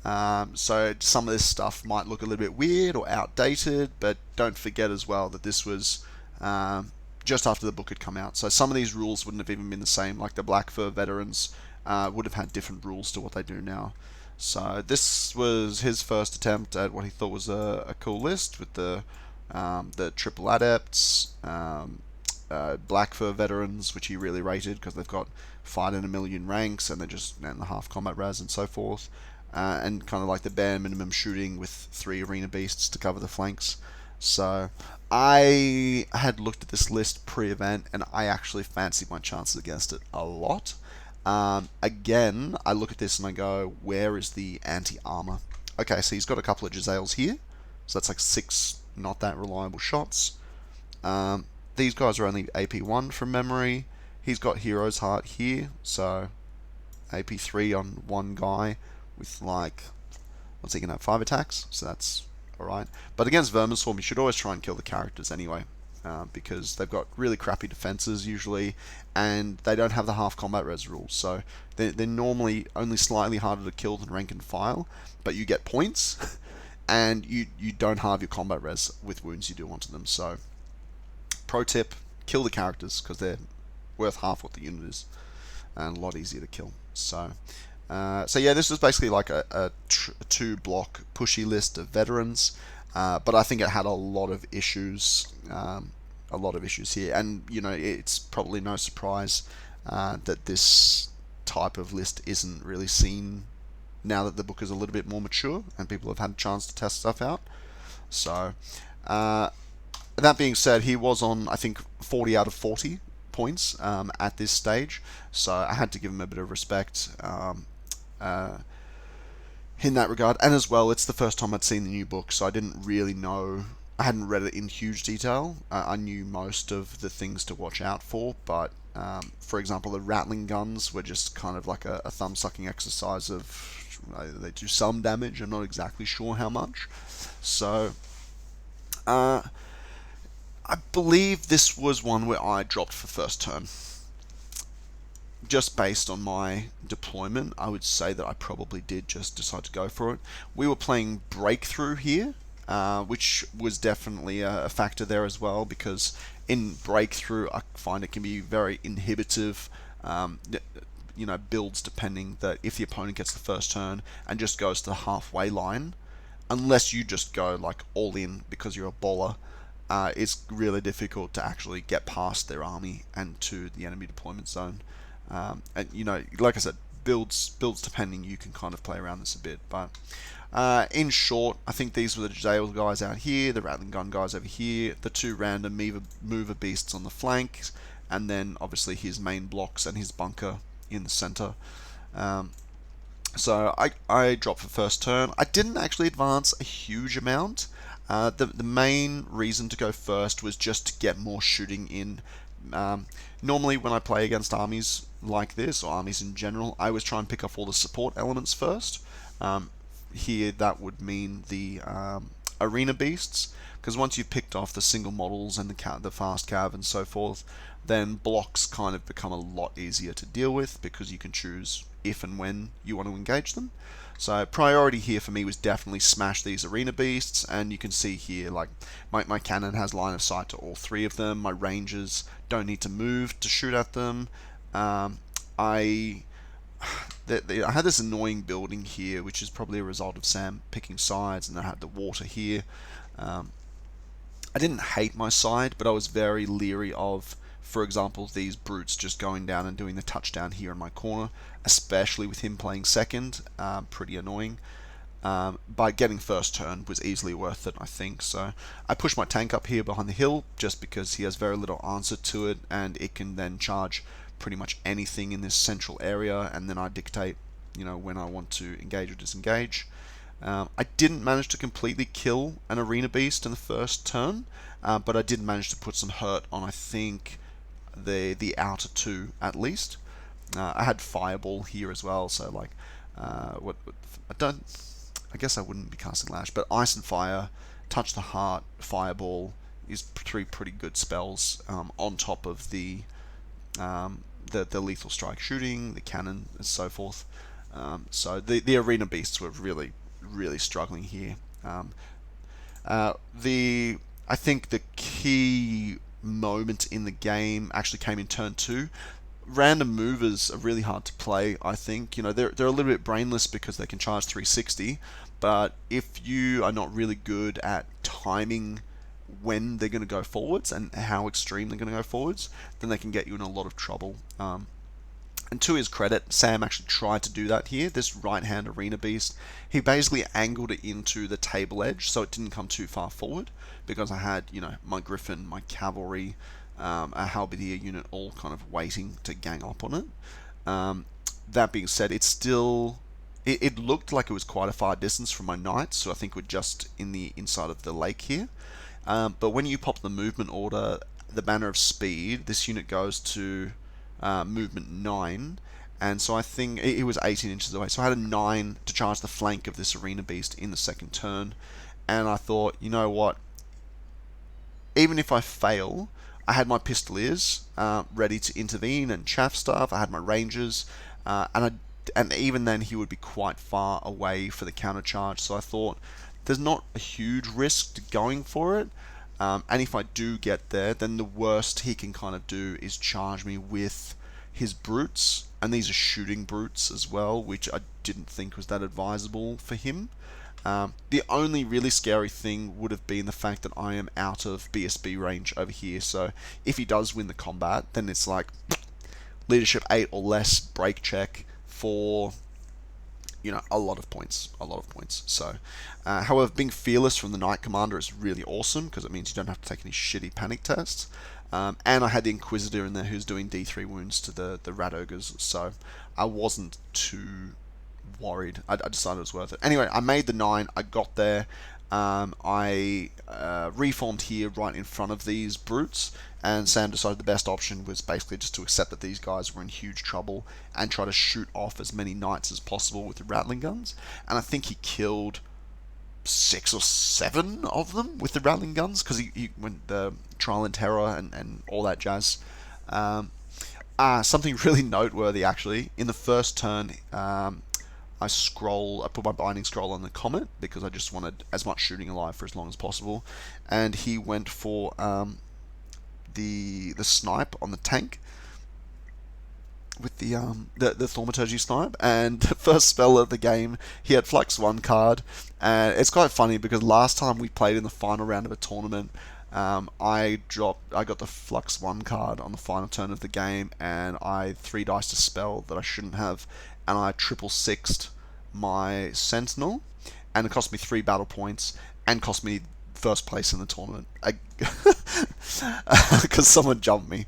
So some of this stuff might look a little bit weird or outdated, but don't forget as well that this was just after the book had come out. So some of these rules wouldn't have even been the same. Like the Black Fur veterans would have had different rules to what they do now. So this was his first attempt at what he thought was a cool list with the triple adepts, Black Fur veterans, which he really rated because they've got fight in a million ranks and they're just and the half combat res and so forth, and kind of like the bare minimum shooting with 3 arena beasts to cover the flanks. So I had looked at this list pre-event and I actually fancied my chances against it a lot. Again, I look at this and I go, where is the anti-armor? Okay, so he's got a couple of Giselles here, so that's like 6 not that reliable shots. These guys are only AP1 from memory. He's got Hero's Heart here, so AP3 on one guy with like, what's he gonna have, 5 attacks? So that's alright. But against Vermiswarm, you should always try and kill the characters anyway, because they've got really crappy defenses usually, and they don't have the half combat res rules, so they're normally only slightly harder to kill than rank and file, but you get points, and you don't halve your combat res with wounds you do onto them. So pro tip, kill the characters because they're worth half what the unit is and a lot easier to kill. So yeah, this was basically like a 2-block pushy list of veterans, but I think it had a lot of issues here, and it's probably no surprise that this type of list isn't really seen now that the book is a little bit more mature and people have had a chance to test stuff out. So that being said, he was on, I think, 40 out of 40 points at this stage, so I had to give him a bit of respect in that regard. And as well, it's the first time I'd seen the new book, so I didn't really know, I hadn't read it in huge detail. I knew most of the things to watch out for, but for example, the rattling guns were just kind of like a thumb-sucking exercise of, they do some damage, I'm not exactly sure how much. So I believe this was one where I dropped for first turn. Just based on my deployment, I would say that I probably did just decide to go for it. We were playing Breakthrough here, which was definitely a factor there as well, because in Breakthrough I find it can be very inhibitive, builds depending that if the opponent gets the first turn and just goes to the halfway line, unless you just go like all in because you're a baller, it's really difficult to actually get past their army and to the enemy deployment zone. And like I said, builds depending, you can kind of play around this a bit. But in short, I think these were the Jail guys out here, the Rattling Gun guys over here, the 2 random mover beasts on the flank, and then obviously his main blocks and his bunker in the center. So I dropped for first turn. I didn't actually advance a huge amount. The main reason to go first was just to get more shooting in. Normally when I play against armies like this, or armies in general, I always try and pick up all the support elements first. here that would mean the arena beasts, because once you've picked off the single models and the fast cav and so forth, then blocks kind of become a lot easier to deal with because you can choose if and when you want to engage them. So priority here for me was definitely smash these arena beasts, and you can see here like my cannon has line of sight to all three of them. My rangers don't need to move to shoot at them. I I had this annoying building here, which is probably a result of Sam picking sides, and I had the water here. I didn't hate my side, but I was very leery of, for example, these brutes just going down and doing the touchdown here in my corner, especially with him playing second. Pretty annoying. By getting first turn was easily worth it, I think. So I pushed my tank up here behind the hill just because he has very little answer to it, and it can then charge pretty much anything in this central area, and then I dictate, when I want to engage or disengage. I didn't manage to completely kill an arena beast in the first turn, but I did manage to put some hurt on, I think, the outer two at least. I had fireball here as well, so like I guess I wouldn't be casting lash, but ice and fire, touch the heart, fireball is three pretty good spells on top of the lethal strike shooting, the cannon, and so forth. So the arena beasts were really struggling here. I think the key moment in the game actually came in turn 2. Random movers are really hard to play, I think. They're a little bit brainless because they can charge 360, but if you are not really good at timing when they're going to go forwards and how extreme they're going to go forwards, then they can get you in a lot of trouble. And to his credit, Sam actually tried to do that here. This right-hand arena beast, he basically angled it into the table edge so it didn't come too far forward, because I had, my griffin, my cavalry, a halberdier unit all kind of waiting to gang up on it. That being said, it looked like it was quite a far distance from my knights, so I think we're just in the inside of the lake here. But when you pop the movement order, the banner of speed, this unit goes to movement 9, and so I think it was 18 inches away, so I had a 9 to charge the flank of this arena beast in the second turn, and I thought, you know what, even if I fail, I had my pistoliers ready to intervene and chaff stuff. I had my rangers, and even then he would be quite far away for the counter charge, so I thought there's not a huge risk to going for it. And if I do get there, then the worst he can kind of do is charge me with his brutes, and these are shooting brutes as well, which I didn't think was that advisable for him. The only really scary thing would have been the fact that I am out of BSB range over here, so if he does win the combat, then it's like leadership 8 or less, break check for a lot of points. So, however, being fearless from the Knight Commander is really awesome because it means you don't have to take any shitty panic tests. And I had the Inquisitor in there who's doing D3 wounds to the Rat Ogres, so I wasn't too worried. I decided it was worth it. Anyway, I made the 9. I got there. I reformed here right in front of these brutes, and Sam decided the best option was basically just to accept that these guys were in huge trouble and try to shoot off as many knights as possible with the Rattling guns. And I think he killed 6 or 7 of them with the Rattling guns, because he went the Trial and Terror and all that jazz. Something really noteworthy, actually. In the first turn, I put my binding scroll on the Comet because I just wanted as much shooting alive for as long as possible, and he went for the snipe on the tank with the Thaumaturgy snipe, and the first spell of the game, he had Flux 1 card, and it's quite funny because last time we played in the final round of a tournament, I got the Flux 1 card on the final turn of the game, and I 3-diced a spell that I shouldn't have, and I triple sixed my Sentinel, and it cost me 3 battle points, and cost me first place in the tournament, because someone jumped me.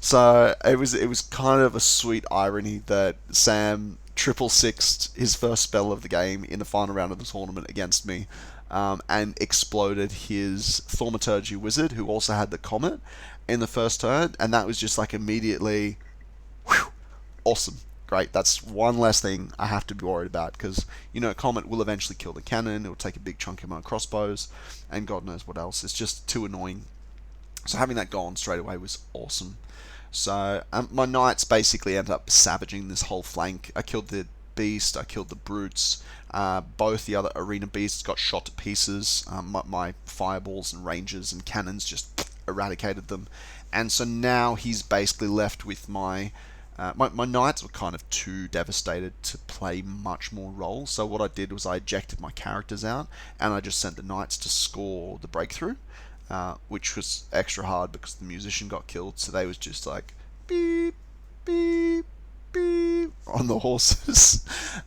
So it was kind of a sweet irony that Sam triple sixed his first spell of the game in the final round of the tournament against me, and exploded his Thaumaturgy Wizard, who also had the Comet, in the first turn, and that was just like immediately, whew, awesome. great. That's one less thing I have to be worried about because, Comet will eventually kill the cannon. It will take a big chunk of my crossbows, and God knows what else. It's just too annoying. So having that gone straight away was awesome. So my knights basically ended up savaging this whole flank. I killed the beast, I killed the brutes. Both the other arena beasts got shot to pieces. My fireballs and ranges and cannons just eradicated them. And so now he's basically left with my knights were kind of too devastated to play much more role. So what I did was I ejected my characters out, and I just sent the knights to score the breakthrough, which was extra hard because the musician got killed. So they was just like beep, beep, beep on the horses.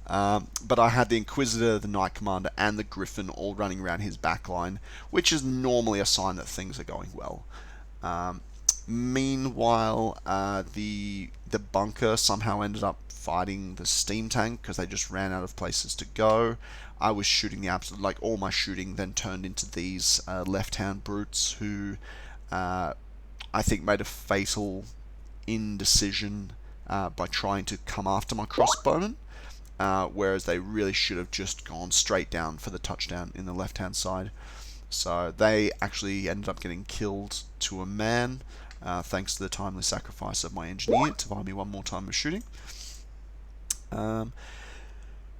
But I had the Inquisitor, the Knight Commander, and the Griffin all running around his backline, which is normally a sign that things are going well. Meanwhile, the bunker somehow ended up fighting the steam tank because they just ran out of places to go. I was shooting the absolute, like all my shooting then turned into these left-hand brutes who I think made a fatal indecision by trying to come after my crossbowman, whereas they really should have just gone straight down for the touchdown in the left-hand side. So they actually ended up getting killed to a man, thanks to the timely sacrifice of my engineer to buy me one more time of shooting.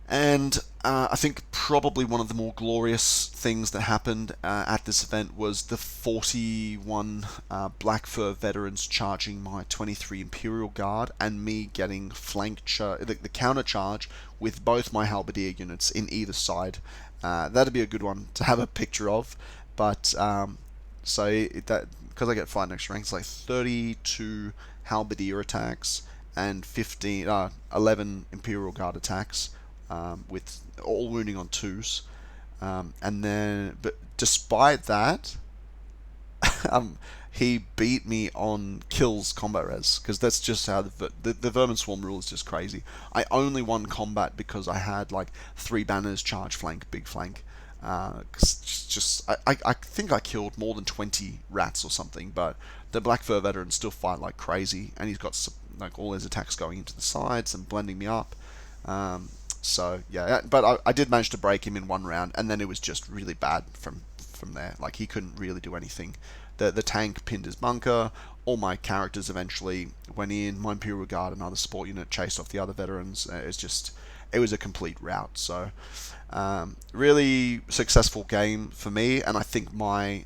And I think probably one of the more glorious things that happened at this event was the 41 Black Fur veterans charging my 23 Imperial Guard, and me getting the counter charge with both my halberdier units in either side. That'd be a good one to have a picture of, but because I get fighting extra ranks, like 32 halberdier attacks and 11 Imperial Guard attacks, with all wounding on 2s, but despite that, he beat me on kills combat res, because that's just how the Vermin Swarm rule is just crazy. I only won combat because I had like 3 banners, charge flank, big flank. I think I killed more than 20 rats or something, but the Black Fur veterans still fight like crazy, and he's got like all his attacks going into the sides and blending me up. So yeah, but I did manage to break him in one round, and then it was just really bad from there. Like he couldn't really do anything. The tank pinned his bunker. All my characters eventually went in. My Imperial Guard, another support unit, chased off the other veterans. It was a complete rout. So really successful game for me, and I think my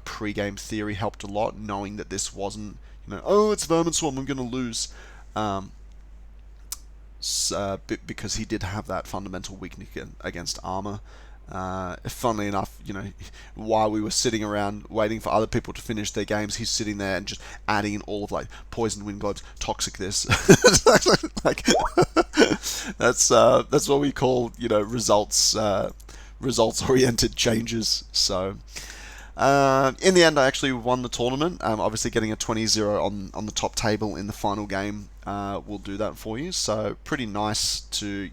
pre-game theory helped a lot, knowing that this wasn't it's Vermin Swarm, I'm going to lose. Because he did have that fundamental weakness against armor. Funnily enough, while we were sitting around waiting for other people to finish their games, he's sitting there and just adding in all of like poison wind globes, toxic this. Like that's what we call results oriented changes. So in the end, I actually won the tournament. Obviously, getting a 20-0 on the top table in the final game will do that for you. So pretty nice to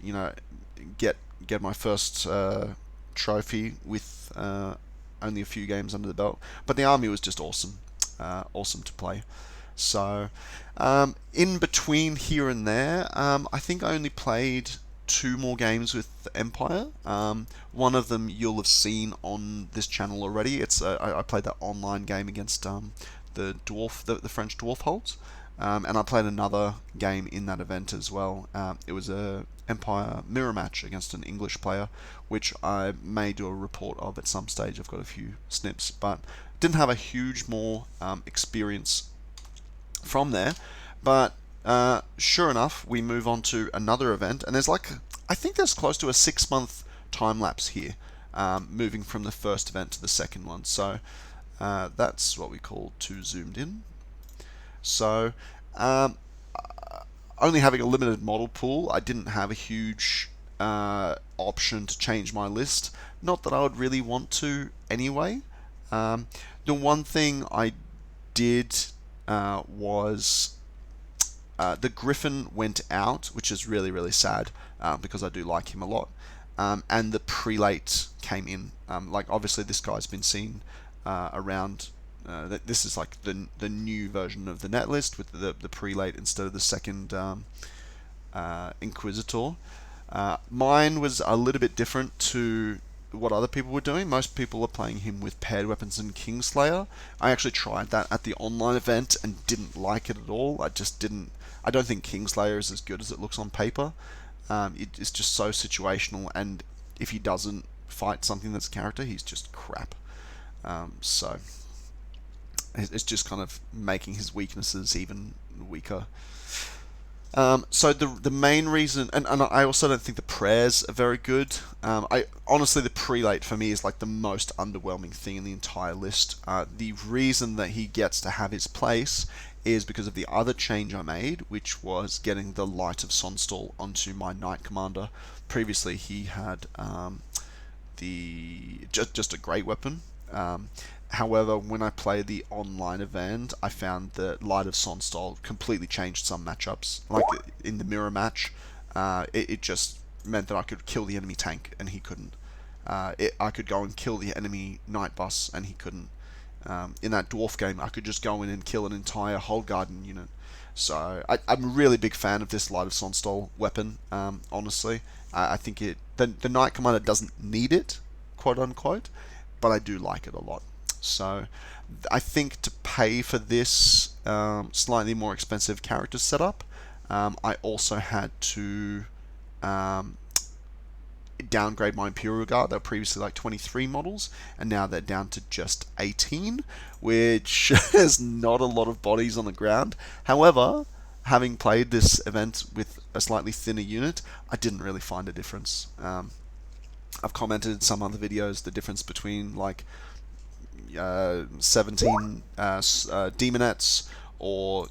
get my first trophy with only a few games under the belt. But the army was just awesome, awesome to play. So in between here and there, I think I only played 2 more games with the Empire. One of them you'll have seen on this channel already. It's I played that online game against the dwarf, the French dwarf holds, and I played another game in that event as well. It was a Empire mirror match against an English player, which I may do a report of at some stage. I've got a few snips, but didn't have a huge more experience from there. But sure enough, we move on to another event, and I think there's close to a 6-month time lapse here, moving from the first event to the second one. So that's what we call 2 zoomed in. So only having a limited model pool, I didn't have a huge option to change my list. Not that I would really want to anyway. The one thing I did was the Griffin went out, which is really, really sad, because I do like him a lot. And the Prelate came in. Obviously this guy's been seen around. This is like the new version of the net list with the Prelate instead of the second Inquisitor. Mine was a little bit different to what other people were doing. Most people are playing him with paired weapons and Kingslayer. I actually tried that at the online event and didn't like it at all. I just didn't. I don't think Kingslayer is as good as it looks on paper. It's just so situational, and if he doesn't fight something that's a character, he's just crap. So it's just kind of making his weaknesses even weaker. So the main reason, and I also don't think the prayers are very good. I honestly, the prelate for me is like the most underwhelming thing in the entire list. The reason that he gets to have his place is because of the other change I made, which was getting the Light of Sonstall onto my Knight Commander. Previously, he had just a great weapon. However, when I played the online event, I found that Light of Sonstall completely changed some matchups. Like in the mirror match, it just meant that I could kill the enemy tank and he couldn't. I could go and kill the enemy Night Boss and he couldn't. In that Dwarf game, I could just go in and kill an entire Whole Garden unit. So I'm a really big fan of this Light of Sonstall weapon, honestly. I think the Knight Commander doesn't need it, quote unquote, but I do like it a lot. So I think to pay for this slightly more expensive character setup, I also had to downgrade my Imperial Guard. They were previously like 23 models, and now they're down to just 18, which is not a lot of bodies on the ground. However, having played this event with a slightly thinner unit, I didn't really find a difference. I've commented in some other videos the difference between like 17 demonettes, or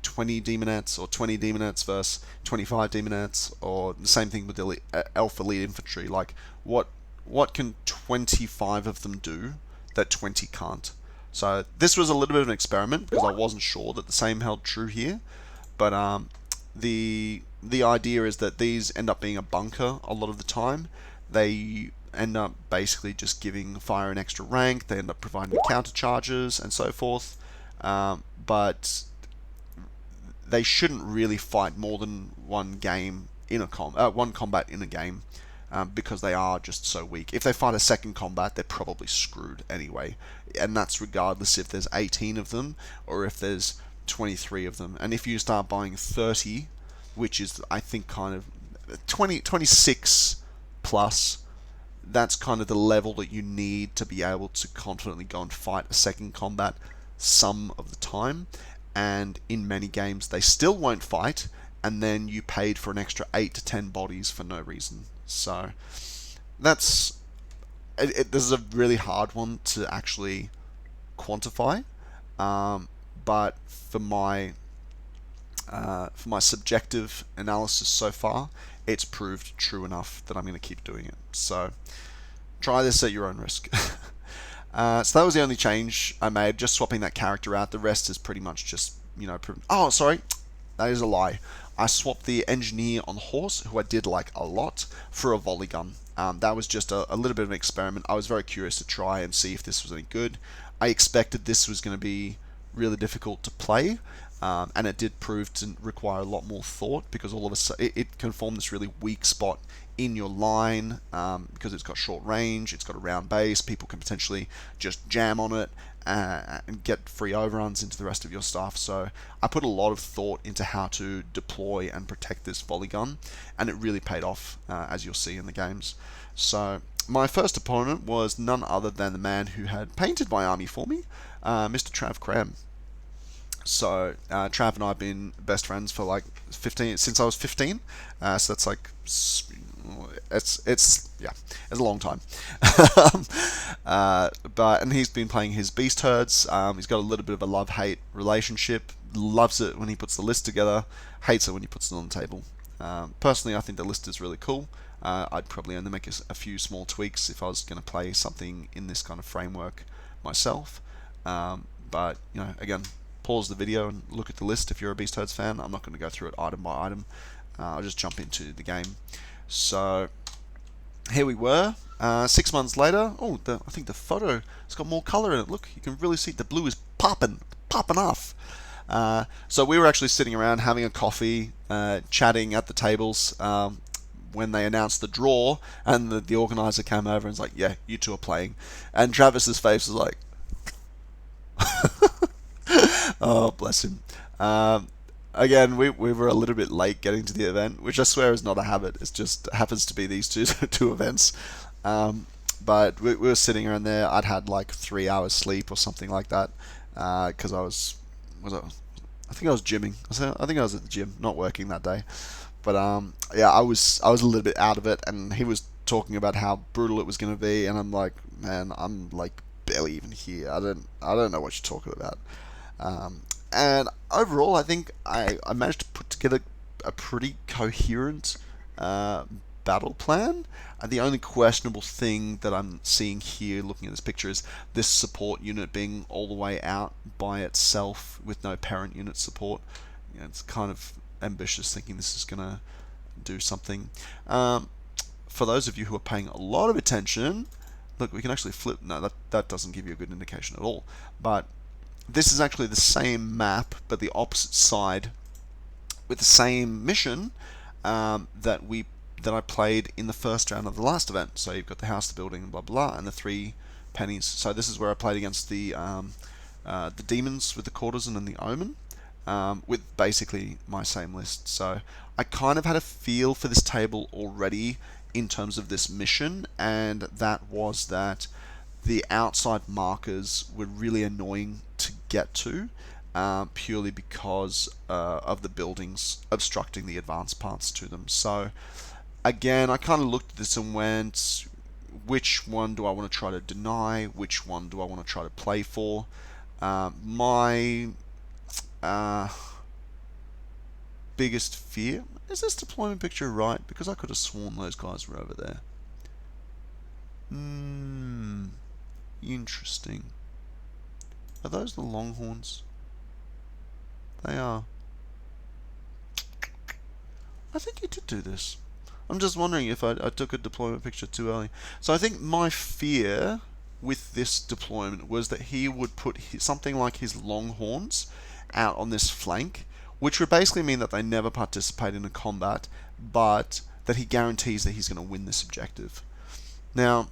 20 demonettes, or 20 demonettes versus 25 demonettes, or the same thing with the elf elite infantry. Like what can 25 of them do that 20 can't? So this was a little bit of an experiment because I wasn't sure that the same held true here, but the idea is that these end up being a bunker a lot of the time. They end up basically just giving fire an extra rank. They end up providing counter charges and so forth, but they shouldn't really fight more than one game in a one combat in a game, because they are just so weak. If they fight a second combat, they're probably screwed anyway, and that's regardless if there's 18 of them or if there's 23 of them. And if you start buying 30, which is I think kind of 26 plus, that's kind of the level that you need to be able to confidently go and fight a second combat some of the time. And in many games they still won't fight, and then you paid for an extra 8 to 10 bodies for no reason. So that's this is a really hard one to actually quantify, but for my subjective analysis so far, it's proved true enough that I'm going to keep doing it. So try this at your own risk. So that was the only change I made, just swapping that character out. The rest is pretty much just, oh, sorry, that is a lie. I swapped the engineer on horse, who I did like a lot, for a volley gun. That was just a little bit of an experiment. I was very curious to try and see if this was any good. I expected this was going to be really difficult to play, and it did prove to require a lot more thought, because all of a sudden it can form this really weak spot in your line, because it's got short range, it's got a round base, people can potentially just jam on it and get free overruns into the rest of your stuff. So I put a lot of thought into how to deploy and protect this volley gun, and it really paid off, as you'll see in the games. So my first opponent was none other than the man who had painted my army for me, Mr. Trav Cram. So Trav and I have been best friends for like 15 since I was 15. So that's like it's a long time. And he's been playing his beast herds. He's got a little bit of a love-hate relationship. Loves it when he puts the list together. Hates it when he puts it on the table. Personally, I think the list is really cool. I'd probably only make a few small tweaks if I was going to play something in this kind of framework myself. But again, pause the video and look at the list if you're a Beast Herds fan. I'm not going to go through it item by item. I'll just jump into the game. So here we were, 6 months later. Oh, I think the photo has got more color in it. Look, you can really see the blue is popping off. So we were actually sitting around having a coffee, chatting at the tables when they announced the draw, and the organizer came over and was like, "Yeah, you two are playing," and Travis's face was like, "Oh, bless him." Again, we were a little bit late getting to the event, which I swear is not a habit. It just happens to be these two events. But we were sitting around there. I'd had like 3 hours sleep or something like that because I think I was gymming. I think I was at the gym, not working that day. But yeah, I was a little bit out of it, and he was talking about how brutal it was going to be, and I'm like, man, I'm like barely even here. I don't know what you're talking about. And overall, I think I managed to put together a pretty coherent battle plan. And the only questionable thing that I'm seeing here, looking at this picture, is this support unit being all the way out by itself with no parent unit support. It's kind of ambitious, thinking this is going to do something. For those of you who are paying a lot of attention, look, we can actually flip. No, that doesn't give you a good indication at all. But this is actually the same map, but the opposite side, with the same mission that I played in the first round of the last event. So you've got the house, the building, blah blah, and the 3 pennies. So this is where I played against the demons with the courtesan and the omen, with basically my same list. So I kind of had a feel for this table already in terms of this mission, and that was that the outside markers were really annoying to get to, purely because of the buildings obstructing the advanced paths to them. So again, I kind of looked at this and went, which one do I want to try to deny? Which one do I want to try to play for? My biggest fear is this deployment picture right? Because I could have sworn those guys were over there. Interesting. Are those the Longhorns? They are. I think he did do this. I'm just wondering if I took a deployment picture too early. So I think my fear with this deployment was that he would put something like his Longhorns out on this flank, which would basically mean that they never participate in a combat, but that he guarantees that he's going to win this objective. Now,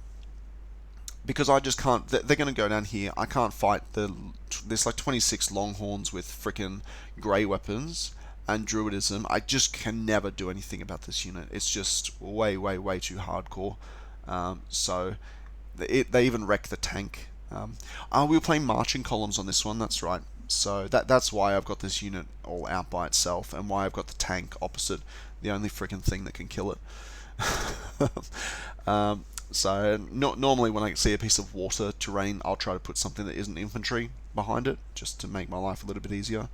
because I just can't, they're going to go down here. I can't fight there's like 26 Longhorns with freaking grey weapons and druidism. I just can never do anything about this unit. It's just way, way, way too hardcore. So they even wreck the tank. We were playing marching columns on this one. That's right. So that's why I've got this unit all out by itself, and why I've got the tank opposite the only freaking thing that can kill it. So normally when I see a piece of water terrain, I'll try to put something that isn't infantry behind it, just to make my life a little bit easier.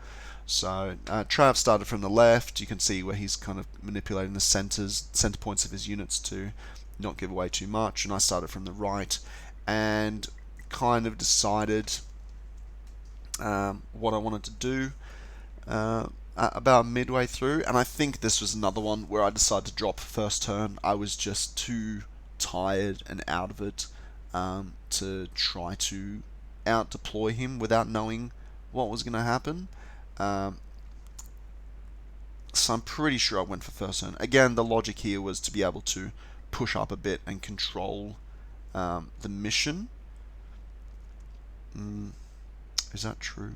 So Trav started from the left. You can see where he's kind of manipulating the center points of his units to not give away too much. And I started from the right and kind of decided what I wanted to do about midway through. And I think this was another one where I decided to drop first turn. I was just too tired and out of it to try to out deploy him without knowing what was going to happen. So I'm pretty sure I went for first turn. Again, the logic here was to be able to push up a bit and control the mission. Is that true?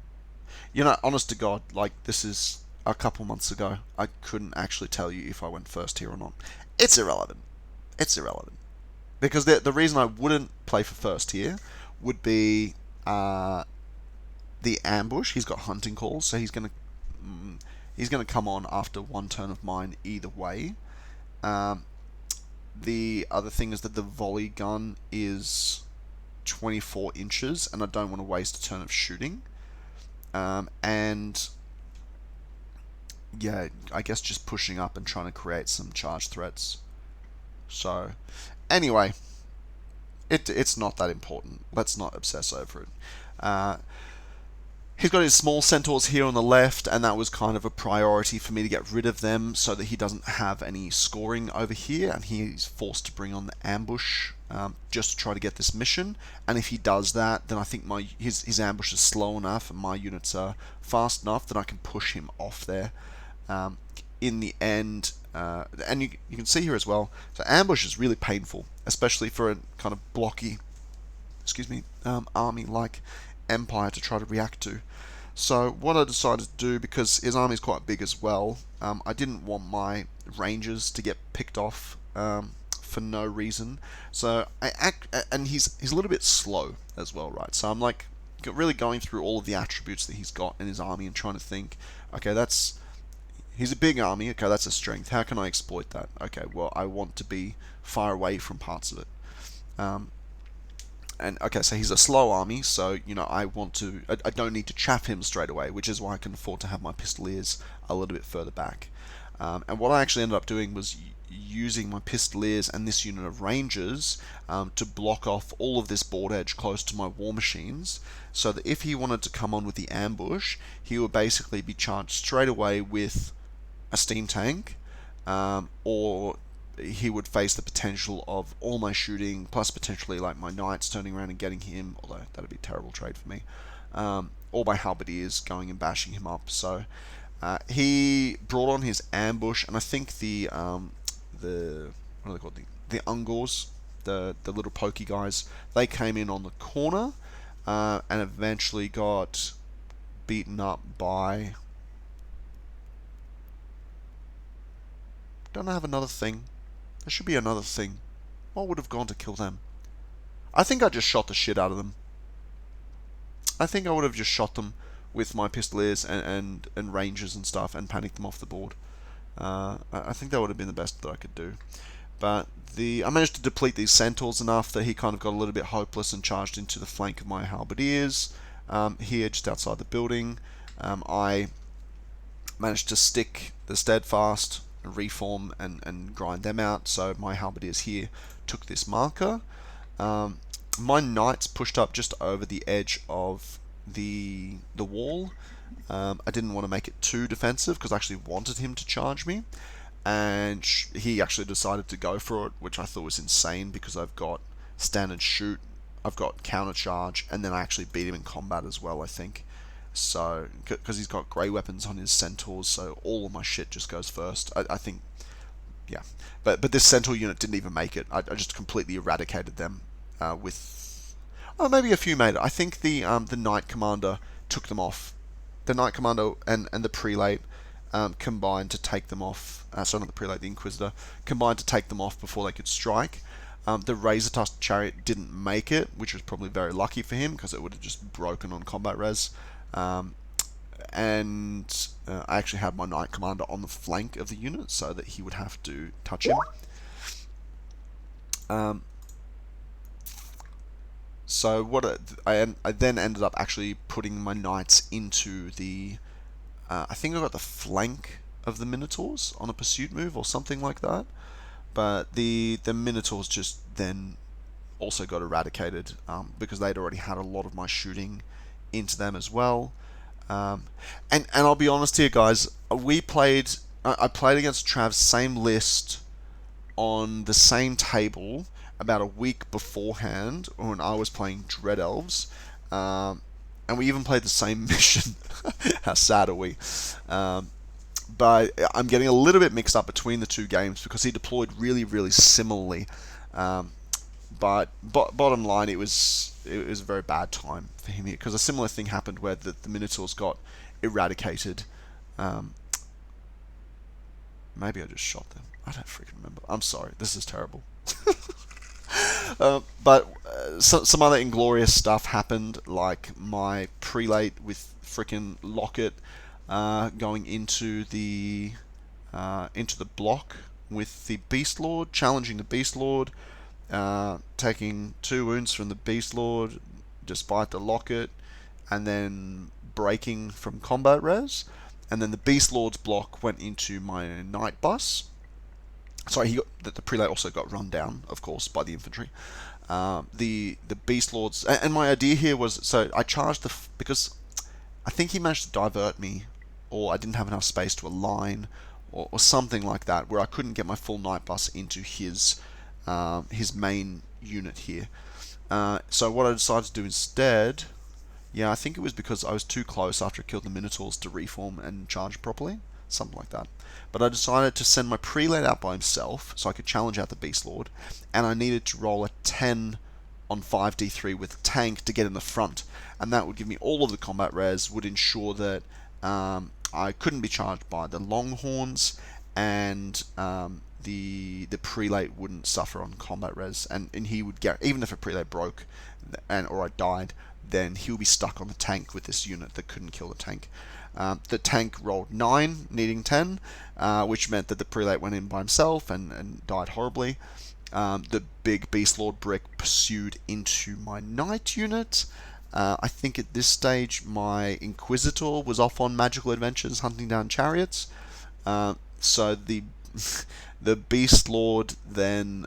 You know, honest to God, like, this is a couple months ago. I couldn't actually tell you if I went first here or not. It's irrelevant. It's irrelevant. Because the reason I wouldn't play for first here would be the ambush. He's got hunting calls, so he's gonna come on after one turn of mine either way. The other thing is that the volley gun is 24 inches, and I don't want to waste a turn of shooting. And yeah, I guess just pushing up and trying to create some charge threats. So anyway, it's not that important. Let's not obsess over it. He's got his small centaurs here on the left, and that was kind of a priority for me to get rid of them so that he doesn't have any scoring over here, and he's forced to bring on the ambush just to try to get this mission. And if he does that, then I think his ambush is slow enough and my units are fast enough that I can push him off there. In the end, and you can see here as well, so ambush is really painful, especially for a kind of blocky, army like Empire to try to react to. So what I decided to do, because his army is quite big as well, I didn't want my rangers to get picked off for no reason. So and he's a little bit slow as well, right? So I'm like really going through all of the attributes that he's got in his army and trying to think, okay, he's a big army, okay, that's a strength. How can I exploit that? Okay, well, I want to be far away from parts of it. And okay, so he's a slow army, so I don't need to chaff him straight away, which is why I can afford to have my pistoliers a little bit further back. And what I actually ended up doing was using my pistoliers and this unit of rangers to block off all of this board edge close to my war machines, so that if he wanted to come on with the ambush, he would basically be charged straight away with a steam tank, or he would face the potential of all my shooting, plus potentially like my knights turning around and getting him, although that'd be a terrible trade for me, or my halberdiers going and bashing him up. So he brought on his ambush, and I think the what are they called? The Ungors, the little pokey guys, they came in on the corner and eventually got beaten up by. Don't I have another thing? There should be another thing. What would have gone to kill them? I think I just shot the shit out of them. I think I would have just shot them with my pistoliers and rangers and stuff and panicked them off the board. I think that would have been the best that I could do. But I managed to deplete these centaurs enough that he kind of got a little bit hopeless and charged into the flank of my halberdiers here just outside the building. I managed to stick the steadfast, reform and grind them out, so my halberdiers here took this marker. My knights pushed up just over the edge of the wall. I didn't want to make it too defensive because I actually wanted him to charge me, and he actually decided to go for it, which I thought was insane because I've got standard shoot, I've got counter charge, and then I actually beat him in combat as well, I think. So, because he's got grey weapons on his centaurs, so all of my shit just goes first. I think, yeah. But this centaur unit didn't even make it. I just completely eradicated them with. Oh, maybe a few made it. I think the knight commander took them off. The knight commander and the prelate combined to take them off. Sorry, not the prelate, the inquisitor combined to take them off before they could strike. The razor-tusked chariot didn't make it, which was probably very lucky for him because it would have just broken on combat res. And I actually had my knight commander on the flank of the unit so that he would have to touch him. So what I then ended up actually putting my knights into the I think I got the flank of the Minotaurs on a pursuit move or something like that. But the Minotaurs just then also got eradicated because they'd already had a lot of my shooting into them as well. And I'll be honest here, guys. I played against Trav's same list on the same table about a week beforehand when I was playing Dread Elves. And we even played the same mission. How sad are we? But I'm getting a little bit mixed up between the two games because he deployed really, really similarly. But bottom line, it was a very bad time for him here because a similar thing happened where the Minotaurs got eradicated. Maybe I just shot them. I don't freaking remember. I'm sorry. This is terrible. But some other inglorious stuff happened, like my prelate with freaking Locket going into the block with the Beast Lord, challenging the Beast Lord, taking 2 wounds from the Beast Lord despite the Locket, and then breaking from combat res. And then the Beast Lord's block went into my Knight bus. Sorry, the prelate also got run down, of course, by the infantry. The Beast Lords, and my idea here was, so I charged because I think he managed to divert me, or I didn't have enough space to align, or something like that, where I couldn't get my full night bus into his main unit here. So what I decided to do instead, yeah, I think it was because I was too close after I killed the Minotaurs to reform and charge properly, something like that. But I decided to send my prelate out by himself so I could challenge out the Beast Lord, and I needed to roll a 10 on 5d3 with a tank to get in the front, and that would give me all of the combat res, would ensure that I couldn't be charged by the Longhorns, and the prelate wouldn't suffer on combat res, and he would get, even if a prelate broke or I died, then he'll be stuck on the tank with this unit that couldn't kill the tank. The tank rolled 9, needing 10, which meant that the prelate went in by himself and died horribly. The big Beast Lord brick pursued into my knight unit. I think at this stage my Inquisitor was off on magical adventures hunting down chariots. So the the Beast Lord then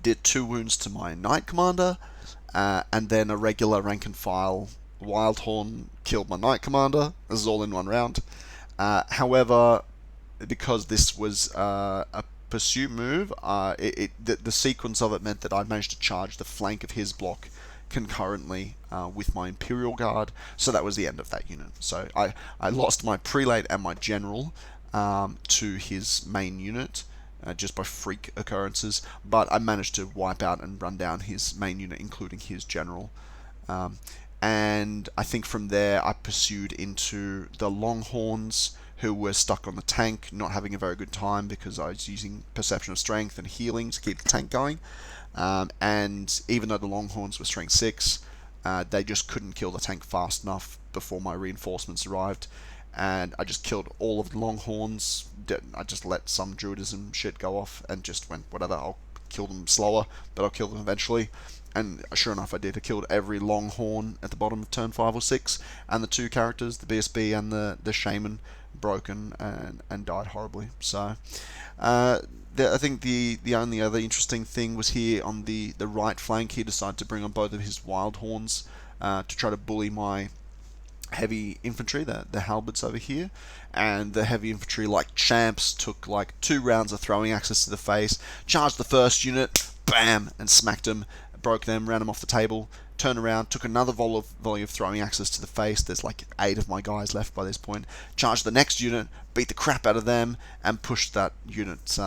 did 2 wounds to my Knight Commander, and then a regular rank and file Wildhorn killed my Knight Commander. This is all in one round. However, because this was a pursuit move, the sequence of it meant that I managed to charge the flank of his block concurrently with my Imperial Guard, so that was the end of that unit. So I lost my prelate and my general to his main unit, just by freak occurrences, but I managed to wipe out and run down his main unit, including his general. And I think from there I pursued into the Longhorns, who were stuck on the tank, not having a very good time because I was using Perception of Strength and healing to keep the tank going. And even though the Longhorns were strength 6, they just couldn't kill the tank fast enough before my reinforcements arrived. And I just killed all of the Longhorns. I just let some Druidism shit go off and just went, whatever, I'll kill them slower, but I'll kill them eventually. And sure enough, I did. I killed every Longhorn at the bottom of turn 5 or 6, and the 2 characters, the BSB and the Shaman, broken and died horribly. So I think the only other interesting thing was here on the right flank. He decided to bring on both of his Wildhorns to try to bully my heavy infantry, the halberds over here, and the heavy infantry, like champs, took like 2 rounds of throwing axes to the face, charged the first unit, bam, and smacked them, broke them, ran them off the table, turned around, took another volley of throwing axes to the face. There's like 8 of my guys left by this point. Charged the next unit, beat the crap out of them, and pushed that unit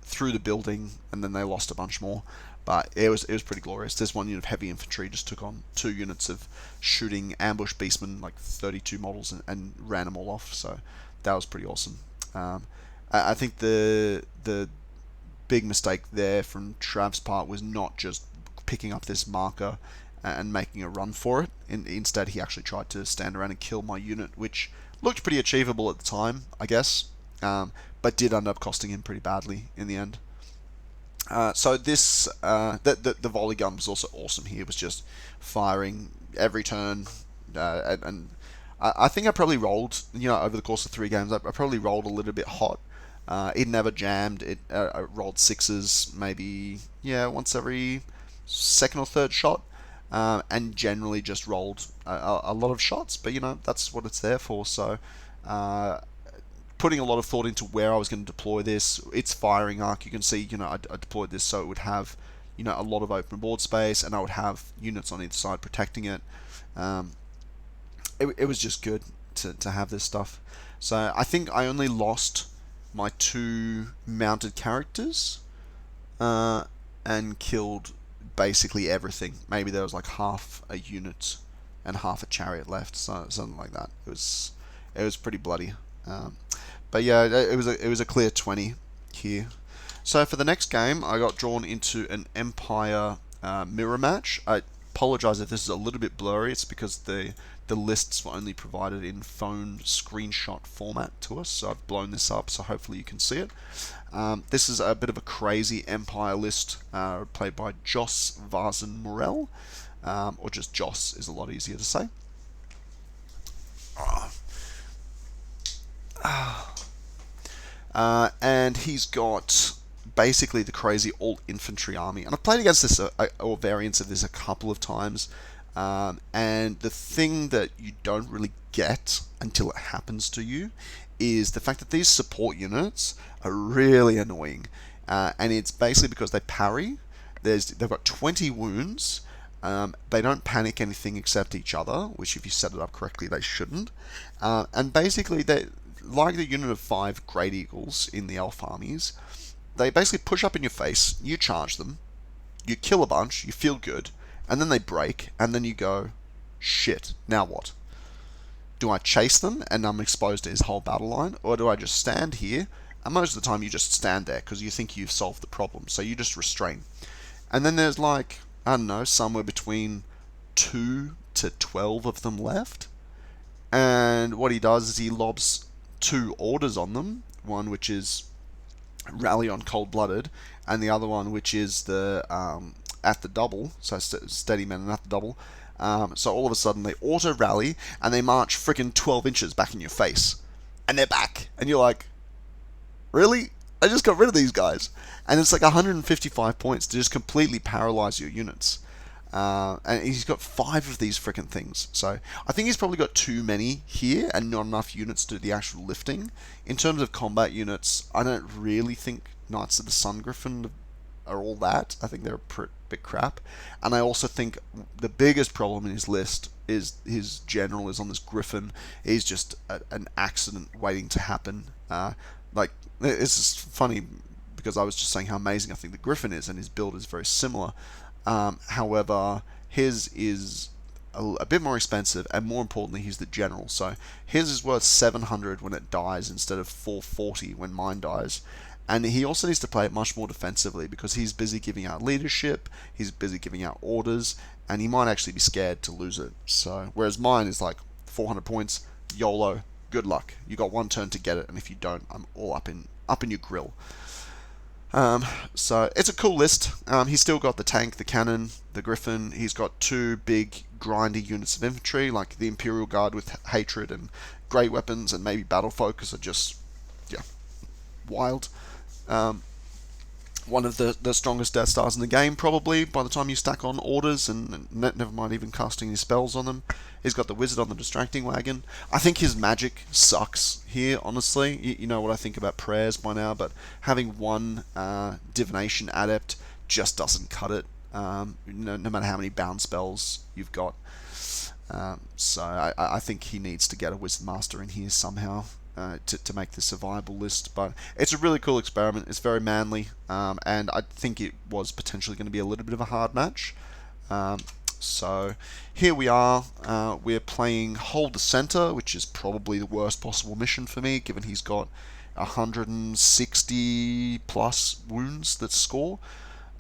through the building, and then they lost a bunch more. But it was pretty glorious. This one unit of heavy infantry just took on 2 units of shooting ambush beastmen, like 32 models, and ran them all off. So that was pretty awesome. I think the big mistake there from Trav's part was not just picking up this marker and making a run for it. Instead, he actually tried to stand around and kill my unit, which looked pretty achievable at the time, I guess, but did end up costing him pretty badly in the end. So this, the volley gun was also awesome here. It was just firing every turn, and I think I probably rolled, over the course of 3 games, I probably rolled a little bit hot. It never jammed. It rolled 6s, maybe, once every 2nd or 3rd shot, and generally just rolled a lot of shots. But that's what it's there for. So putting a lot of thought into where I was going to deploy this. Its firing arc, you can see, I deployed this so it would have, a lot of open board space, and I would have units on either side protecting it. It was just good to have this stuff. So I think I only lost my 2 mounted characters, and killed basically everything. Maybe there was like half a unit and half a chariot left, so something like that. It was pretty bloody. But yeah, it was a clear 20 here. So for the next game, I got drawn into an Empire mirror match. I apologize if this is a little bit blurry. It's because the lists were only provided in phone screenshot format to us, so I've blown this up, so hopefully you can see it. This is a bit of a crazy Empire list, played by Joss Varzen Morel, or just Joss is a lot easier to say. And he's got basically the crazy all-infantry army. And I've played against this, or variants of this, a couple of times. And the thing that you don't really get until it happens to you is the fact that these support units are really annoying. And it's basically because they parry. They've got 20 wounds. They don't panic anything except each other, which if you set it up correctly, they shouldn't. And basically, they like the unit of 5 Great Eagles in the Elf armies. They basically push up in your face, you charge them, you kill a bunch, you feel good, and then they break, and then you go, shit, now what? Do I chase them and I'm exposed to his whole battle line, or do I just stand here? And most of the time you just stand there because you think you've solved the problem, so you just restrain. And then there's like, I don't know, somewhere between 2 to 12 of them left. And what he does is he lobs 2 orders on them, one which is Rally on Cold Blooded, and the other one which is the at the double, so Steady Men and at the double. So all of a sudden they auto rally and they march freaking 12 inches back in your face, and they're back, and you're like, really? I just got rid of these guys, and it's like 155 points to just completely paralyze your units. And he's got 5 of these freaking things, so I think he's probably got too many here and not enough units to do the actual lifting. In terms of combat units, I don't really think Knights of the Sun Griffin are all that. I think they're a bit crap, and I also think the biggest problem in his list is his general is on this Griffin. He's just an accident waiting to happen. Like, it's just funny because I was just saying how amazing I think the Griffin is, and his build is very similar. However, his is a bit more expensive, and more importantly, he's the general. So his is worth 700 when it dies instead of 440 when mine dies. And he also needs to play it much more defensively because he's busy giving out leadership, he's busy giving out orders, and he might actually be scared to lose it. So whereas mine is like 400 points, YOLO, good luck. You got 1 turn to get it, and if you don't, I'm all up in your grill. So it's a cool list. He's still got the tank, the cannon, the griffin. He's got 2 big grindy units of infantry, like the Imperial Guard with hatred and great weapons, and maybe battle focus are just, yeah, wild. One of the strongest Death Stars in the game, probably, by the time you stack on orders, and never mind even casting his spells on them. He's got the Wizard on the Distracting Wagon. I think his magic sucks here, honestly. You know what I think about prayers by now, but having 1 Divination Adept just doesn't cut it, no matter how many bound spells you've got. So I think he needs to get a Wizard Master in here somehow. To make this a viable list, but it's a really cool experiment. It's very manly, and I think it was potentially going to be a little bit of a hard match. So here we are. We're playing Hold the Center, which is probably the worst possible mission for me, given he's got 160 plus wounds that score,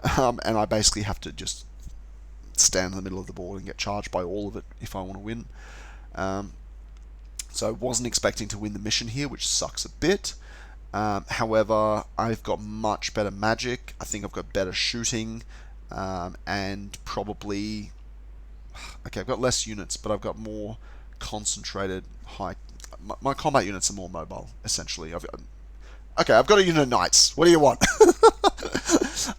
and I basically have to just stand in the middle of the board and get charged by all of it if I want to win. So I wasn't expecting to win the mission here, which sucks a bit. However, I've got much better magic. I think I've got better shooting, and probably... Okay, I've got less units, but I've got more concentrated high... My combat units are more mobile, essentially. I've got a unit of knights. What do you want?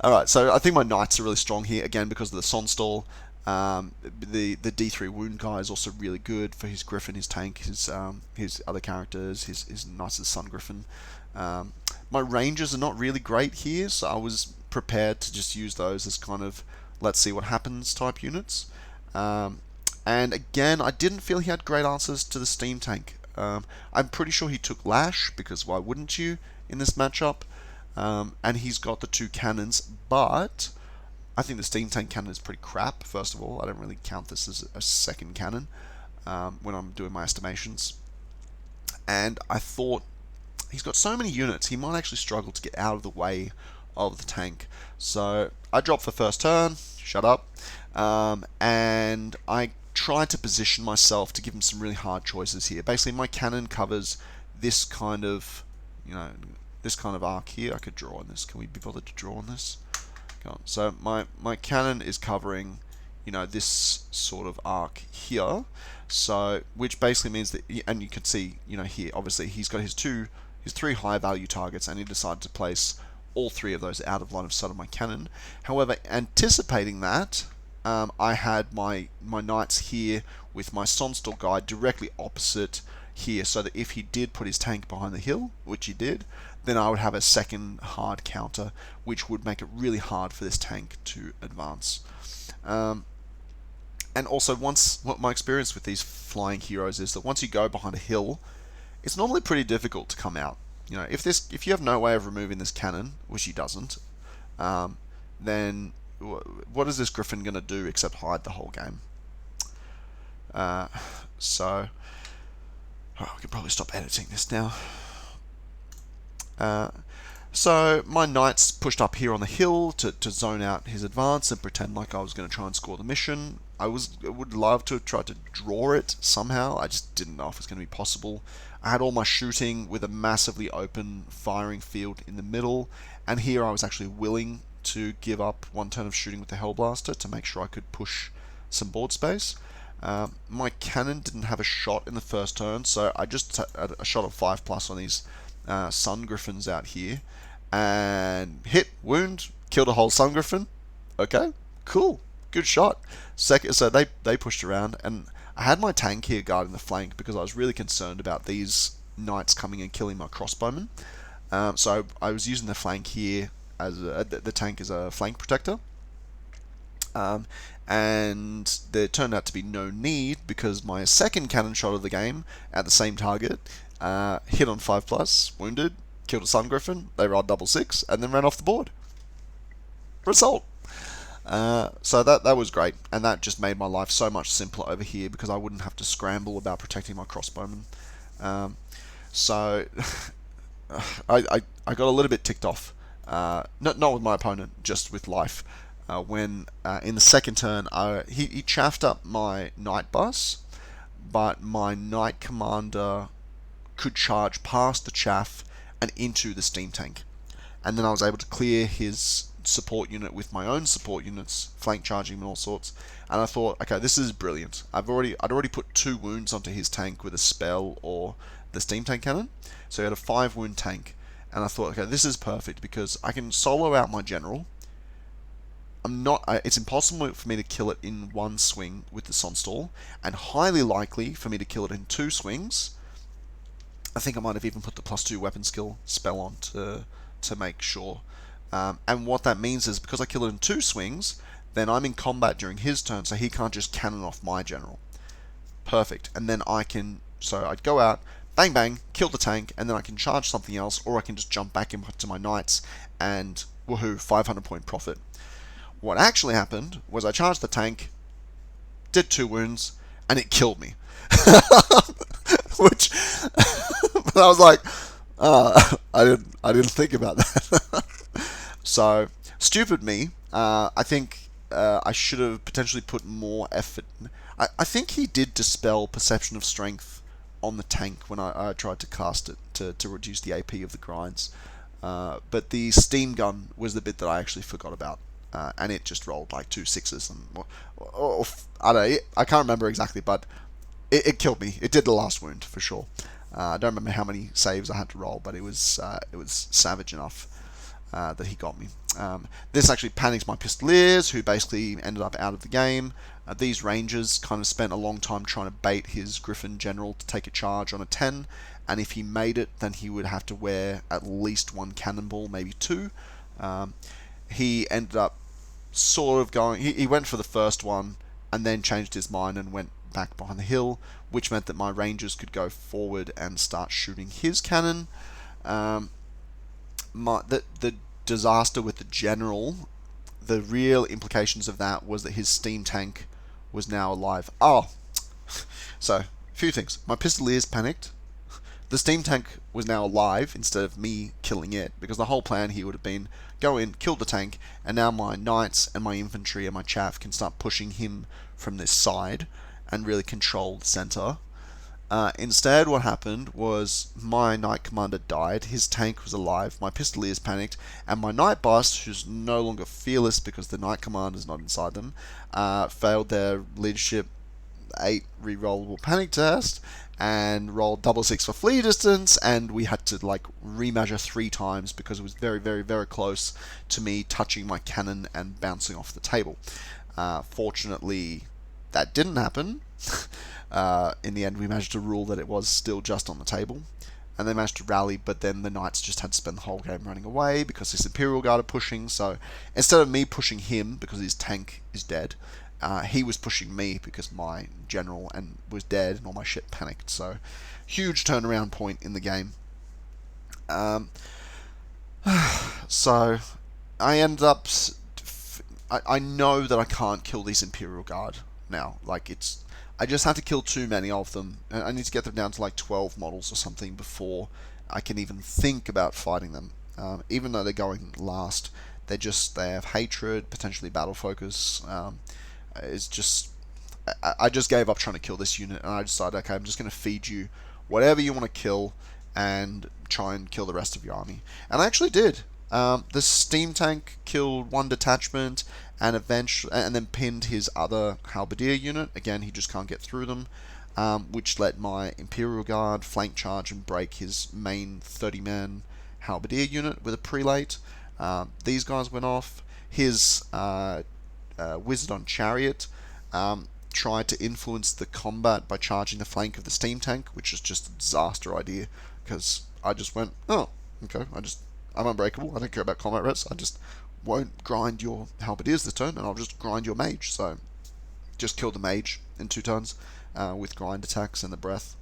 Alright, so I think my knights are really strong here, again, because of the Sonstall. The D3 wound guy is also really good for his griffin, his tank, his other characters, his Knights of the Sun Griffin. My rangers are not really great here, so I was prepared to just use those as kind of let's see what happens type units. And again, I didn't feel he had great answers to the steam tank. I'm pretty sure he took Lash, because why wouldn't you in this matchup? And he's got the 2 cannons, but I think the steam tank cannon is pretty crap, first of all. I don't really count this as a second cannon when I'm doing my estimations. And I thought he's got so many units, he might actually struggle to get out of the way of the tank. So I dropped for first turn, shut up, and I tried to position myself to give him some really hard choices here. Basically, my cannon covers this kind of, this kind of arc here. I could draw on this. Can we be bothered to draw on this? So my cannon is covering, this sort of arc here. So which basically means that, and you can see, here obviously he's got his 3 high value targets, and he decided to place all 3 of those out of line of sight of my cannon. However, anticipating that, I had my knights here with my Sonstor guy directly opposite here, so that if he did put his tank behind the hill, which he did, then I would have a second hard counter, which would make it really hard for this tank to advance. And also, what my experience with these flying heroes is that once you go behind a hill, it's normally pretty difficult to come out. You know, if you have no way of removing this cannon, which he doesn't, then what is this griffin going to do except hide the whole game? So, we can probably stop editing this now. So my knights pushed up here on the hill to zone out his advance and pretend like I was going to try and score the mission. I would love to have tried to draw it somehow. I just didn't know if it's going to be possible. I had all my shooting with a massively open firing field in the middle, and here I was actually willing to give up one turn of shooting with the Hellblaster to make sure I could push some board space. My cannon didn't have a shot in the first turn, so I just had a shot of 5+ on these Sun Griffins out here, and hit, wound, killed a whole Sun Griffin. Okay, cool, good shot. Second, so they pushed around, and I had my tank here guarding the flank because I was really concerned about these knights coming and killing my crossbowmen. So I was using the flank here as the tank as a flank protector. And there turned out to be no need because my second cannon shot of the game at the same target hit on 5+, wounded, killed a Sun Griffin, they rolled 6, and then ran off the board. Result. So that was great, and that just made my life so much simpler over here because I wouldn't have to scramble about protecting my crossbowmen. So I got a little bit ticked off, not with my opponent, just with life. When in the second turn, he chaffed up my Knight Bus, but my Knight Commander could charge past the chaff and into the steam tank. And then I was able to clear his support unit with my own support units, flank charging and all sorts. And I thought, okay, this is brilliant. I'd already put 2 wounds onto his tank with a spell or the steam tank cannon. So he had a 5-wound tank. And I thought, okay, this is perfect because I can solo out my general. It's impossible for me to kill it in one swing with the Sonstor, and highly likely for me to kill it in 2 swings. I think I might have even put the +2 weapon skill spell on to make sure. And what that means is because I kill it in 2 swings, then I'm in combat during his turn, so he can't just cannon off my general. Perfect. And then so I'd go out, bang bang, kill the tank, and then I can charge something else, or I can just jump back into my knights and woohoo, 500 point profit. What actually happened was I charged the tank, did 2 wounds, and it killed me. Which, but I was like, I didn't think about that. So stupid me. I think I should have potentially put more effort. I think he did dispel perception of strength on the tank when I tried to cast it to reduce the AP of the grinds. But the steam gun was the bit that I actually forgot about. And it just rolled like 2 6s, and I don't know, I can't remember exactly, but it killed me. It did the last wound for sure. I don't remember how many saves I had to roll, but it was savage enough that he got me. This actually panics my Pistoliers, who basically ended up out of the game. These Rangers kind of spent a long time trying to bait his Griffin General to take a charge on a 10, and if he made it, then he would have to wear at least 1 cannonball, maybe 2. He ended up sort of going... He went for the first one, and then changed his mind and went back behind the hill, which meant that my Rangers could go forward and start shooting his cannon. The disaster with the General, the real implications of that was that his steam tank was now alive. So, a few things. My Pistoliers panicked. The steam tank was now alive instead of me killing it, because the whole plan here would have been go in, kill the tank, and now my knights and my infantry and my chaff can start pushing him from this side and really control the center. Instead, what happened was my Knight Commander died, his tank was alive, my Pistoliers panicked, and my Knight Bust, who's no longer fearless because the Knight Commander's not inside them, failed their Leadership 8 rerollable panic test and rolled 6 for flee distance, and we had to remeasure 3 times because it was very, very, very close to me touching my cannon and bouncing off the table. Fortunately, that didn't happen. In the end, we managed to rule that it was still just on the table, and they managed to rally, but then the knights just had to spend the whole game running away because this Imperial Guard are pushing. So instead of me pushing him because his tank is dead, he was pushing me because my general and was dead and all my shit panicked. So huge turnaround point in the game. So I ended up. I know that I can't kill these Imperial Guard now. Like I just have to kill too many of them. I need to get them down to like 12 models or something before I can even think about fighting them. Even though they're going last, they have hatred, potentially battle focus. It's just I just gave up trying to kill this unit, and I decided, okay, I'm just going to feed you whatever you want to kill, and try and kill the rest of your army. And I actually did. The steam tank killed one detachment, and then pinned his other halberdier unit. Again, he just can't get through them, which let my Imperial Guard flank charge and break his main 30-man halberdier unit with a prelate. These guys went off. His wizard on chariot tried to influence the combat by charging the flank of the steam tank, which is just a disaster idea, because I just went, oh, okay, I'm unbreakable, I don't care about combat reps, I just won't grind your halberdiers this turn, and I'll just grind your mage. So just killed the mage in 2 turns with grind attacks and the breath.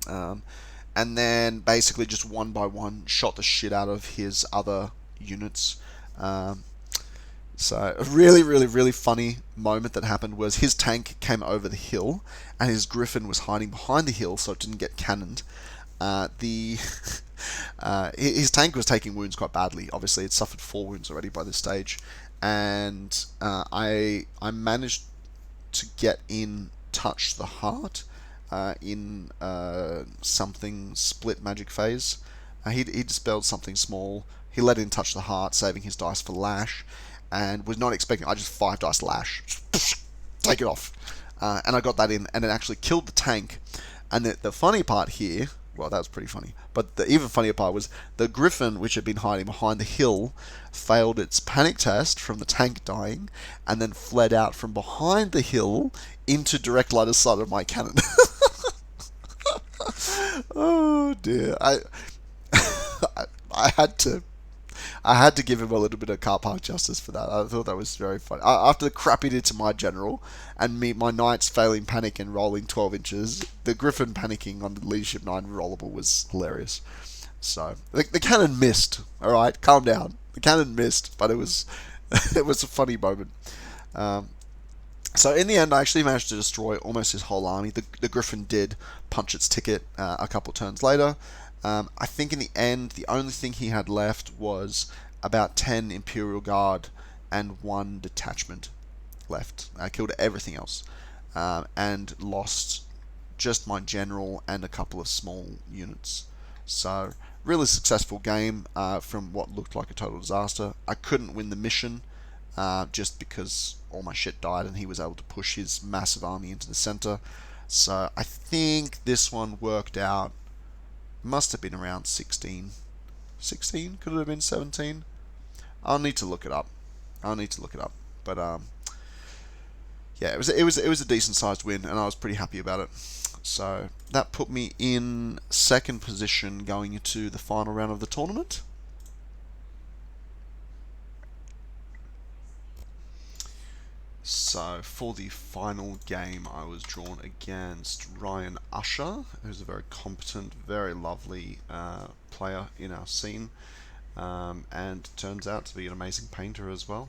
And then basically just one by one shot the shit out of his other units. So a really, really, really funny moment that happened was his tank came over the hill, and his griffin was hiding behind the hill so it didn't get cannoned. His tank was taking wounds quite badly. Obviously, it suffered 4 wounds already by this stage, and I managed to get in touch the heart in something split magic phase. He dispelled something small. He let in touch the heart, saving his dice for lash, and was not expecting. I just 5 dice lash, take it off, and I got that in, and it actually killed the tank. And the funny part here, well, that was pretty funny, but the even funnier part was the griffin, which had been hiding behind the hill, failed its panic test from the tank dying, and then fled out from behind the hill into direct line of sight of my cannon. Oh dear, I had to. I had to give him a little bit of car park justice for that. I thought that was very funny. After the crap he did to my general, and my knights failing panic and rolling 12 inches, the griffin panicking on the leadership 9 rollable was hilarious. So the cannon missed. All right, calm down. The cannon missed, but it was it was a funny moment. So in the end, I actually managed to destroy almost his whole army. The griffin did punch its ticket a couple turns later. I think in the end, the only thing he had left was about 10 Imperial Guard and 1 detachment left. I killed everything else, and lost just my general and a couple of small units. So really successful game from what looked like a total disaster. I couldn't win the mission just because all my shit died, and he was able to push his massive army into the center. So I think this one worked out. Must have been around 16. 16? Could it have been 17? I'll need to look it up. But yeah, it was a decent sized win, and I was pretty happy about it. So that put me in 2nd position going into the final round of the tournament. So for the final game, I was drawn against Ryan Usher, who's a very competent, very lovely player in our scene, and turns out to be an amazing painter as well.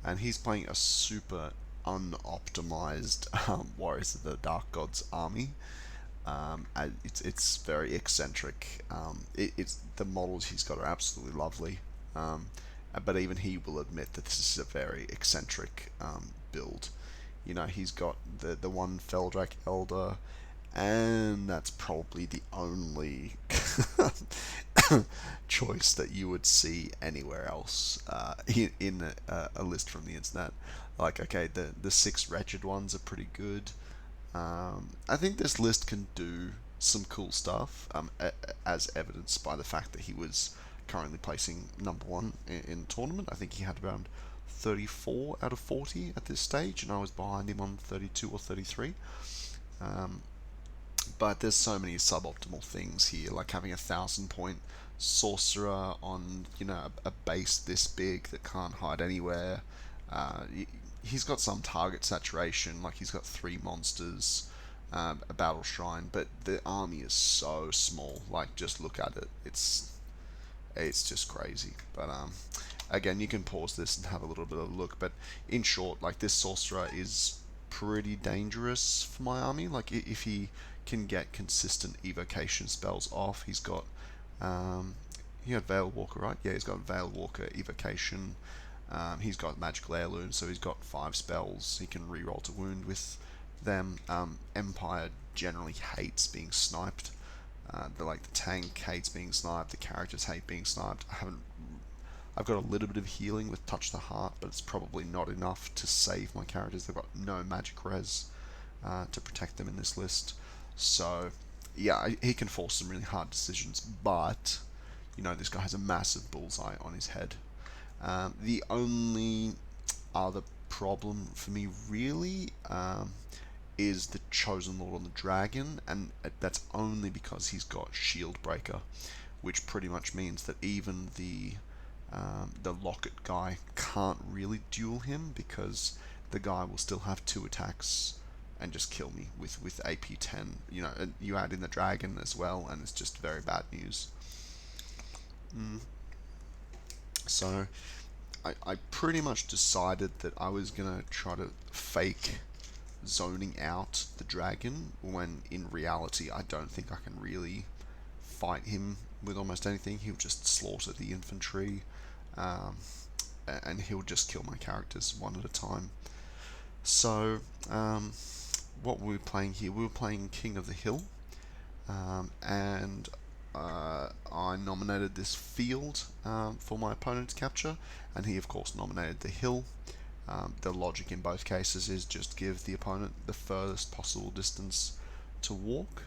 And he's playing a super unoptimized Warriors of the Dark Gods army. It's very eccentric. It's the models he's got are absolutely lovely. But even he will admit that this is a very eccentric build. You know, he's got the one Feldrak Elder, and that's probably the only choice that you would see anywhere else in a list from the internet. Like, okay, the 6 Wretched ones are pretty good. I think this list can do some cool stuff, as evidenced by the fact that he was currently placing #1 in the tournament. I think he had around 34 out of 40 at this stage, and I was behind him on 32 or 33. But there's so many suboptimal things here, like having a 1,000 point sorcerer on a base this big that can't hide anywhere. Uh, he's got some target saturation, like he's got 3 monsters, a battle shrine, but the army is so small. Like, just look at it; it's just crazy. But again, you can pause this and have a little bit of a look. But in short, like, this sorcerer is pretty dangerous for my army. Like, if he can get consistent evocation spells off, he's got he had Veil Walker, right? Yeah, he's got Veil Walker evocation. He's got magical heirloom, so he's got 5 spells. He can reroll to wound with them. Empire generally hates being sniped. The tank hates being sniped. The characters hate being sniped. I've got a little bit of healing with Touch the Heart, but it's probably not enough to save my characters. They've got no magic res to protect them in this list. So yeah, he can force some really hard decisions, but this guy has a massive bullseye on his head. The only other problem for me really is the Chosen Lord on the Dragon, and that's only because he's got Shield Breaker, which pretty much means that even the Locket guy can't really duel him, because the guy will still have 2 attacks and just kill me with AP 10. And you add in the dragon as well, and it's just very bad news. So I pretty much decided that I was gonna try to fake zoning out the dragon, when in reality I don't think I can really fight him with almost anything. He'll just slaughter the infantry, and he'll just kill my characters one at a time. So what were we playing here? We were playing King of the Hill, and I nominated this field for my opponent to capture, and he of course nominated the hill. The logic in both cases is just give the opponent the furthest possible distance to walk.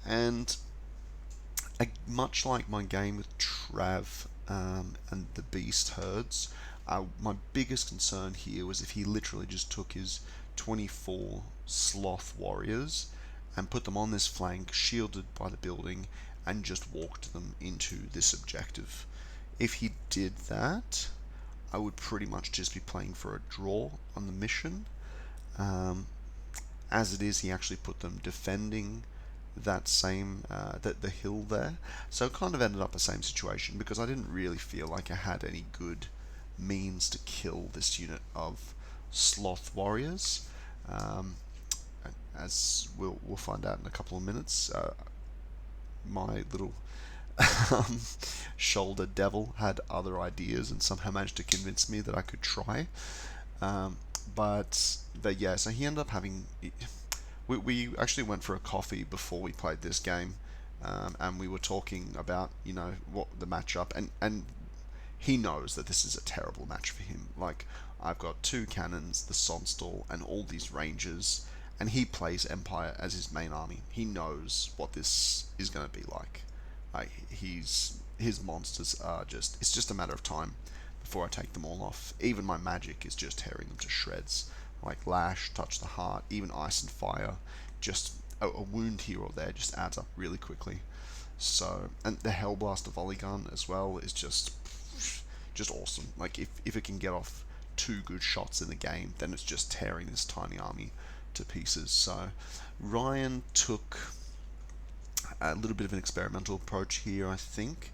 And much like my game with Trav and the Beast Herds, my biggest concern here was if he literally just took his 24 Sloth Warriors and put them on this flank, shielded by the building, and just walked them into this objective. If he did that, I would pretty much just be playing for a draw on the mission. As it is, he actually put them defending that same the hill there, so it kind of ended up the same situation, because I didn't really feel like I had any good means to kill this unit of Sloth Warriors. As we'll find out in a couple of minutes, my little shoulder devil had other ideas and somehow managed to convince me that I could try. But yeah, so he ended up having. We actually went for a coffee before we played this game, and we were talking about what the matchup, and he knows that this is a terrible match for him. Like, I've got 2 cannons, the Sonstal, and all these rangers, and he plays Empire as his main army. He knows what this is going to be like. His monsters are it's just a matter of time before I take them all off. Even my magic is just tearing them to shreds. Like Lash, Touch the Heart, even Ice and Fire, just a wound here or there just adds up really quickly. So, and the Hellblaster volley gun as well is just awesome. Like, if it can get off 2 good shots in the game, then it's just tearing this tiny army to pieces. So Ryan took a little bit of an experimental approach here, I think,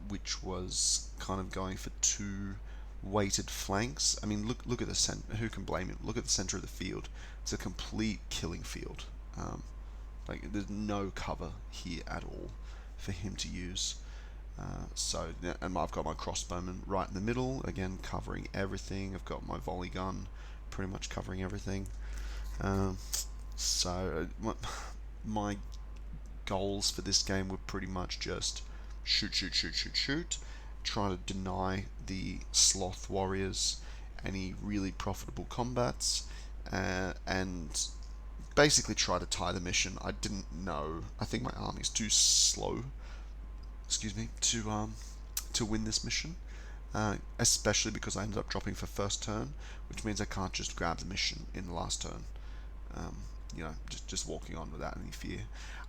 which was kind of going for 2 weighted flanks. I mean, look at the center. Who can blame him? Look at the center of the field. It's a complete killing field. Like, there's no cover here at all for him to use. And I've got my crossbowman right in the middle, again covering everything. I've got my volley gun pretty much covering everything. So my goals for this game were pretty much just shoot, try to deny the Sloth Warriors any really profitable combats, and basically try to tie the mission. I didn't know. I think my army's too slow excuse me, to win this mission. Especially because I ended up dropping for first turn, which means I can't just grab the mission in the last turn. Um, just walking on without any fear.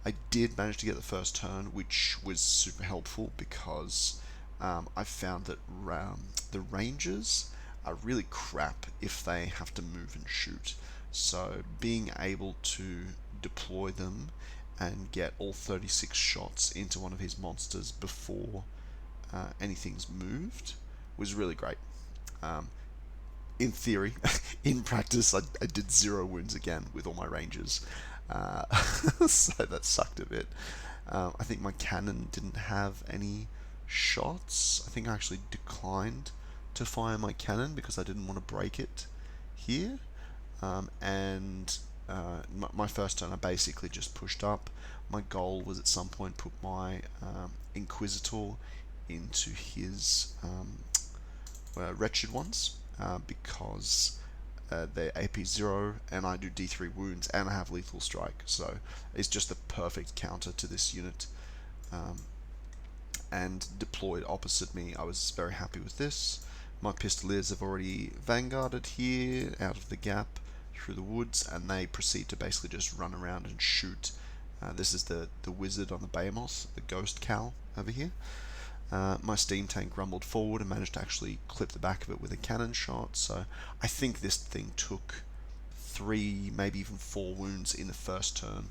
I did manage to get the first turn, which was super helpful because I found that the rangers are really crap if they have to move and shoot. So being able to deploy them and get all 36 shots into one of his monsters before anything's moved was really great. Um, in theory, in practice, I did 0 wounds again with all my rangers, so that sucked a bit. I think my cannon didn't have any shots. I think I actually declined to fire my cannon because I didn't want to break it here. And my first turn, I basically just pushed up. My goal was at some point put my Inquisitor into his wretched ones because they're AP 0 and I do D3 wounds and I have lethal strike, so it's just the perfect counter to this unit. And deployed opposite me, I was very happy with this. My Pistoliers have already vanguarded here out of the gap through the woods, and they proceed to basically just run around and shoot. This is the wizard on the Behemoth, the ghost cow over here. My steam tank rumbled forward and managed to actually clip the back of it with a cannon shot, so I think this thing took 3, maybe even 4 wounds in the first turn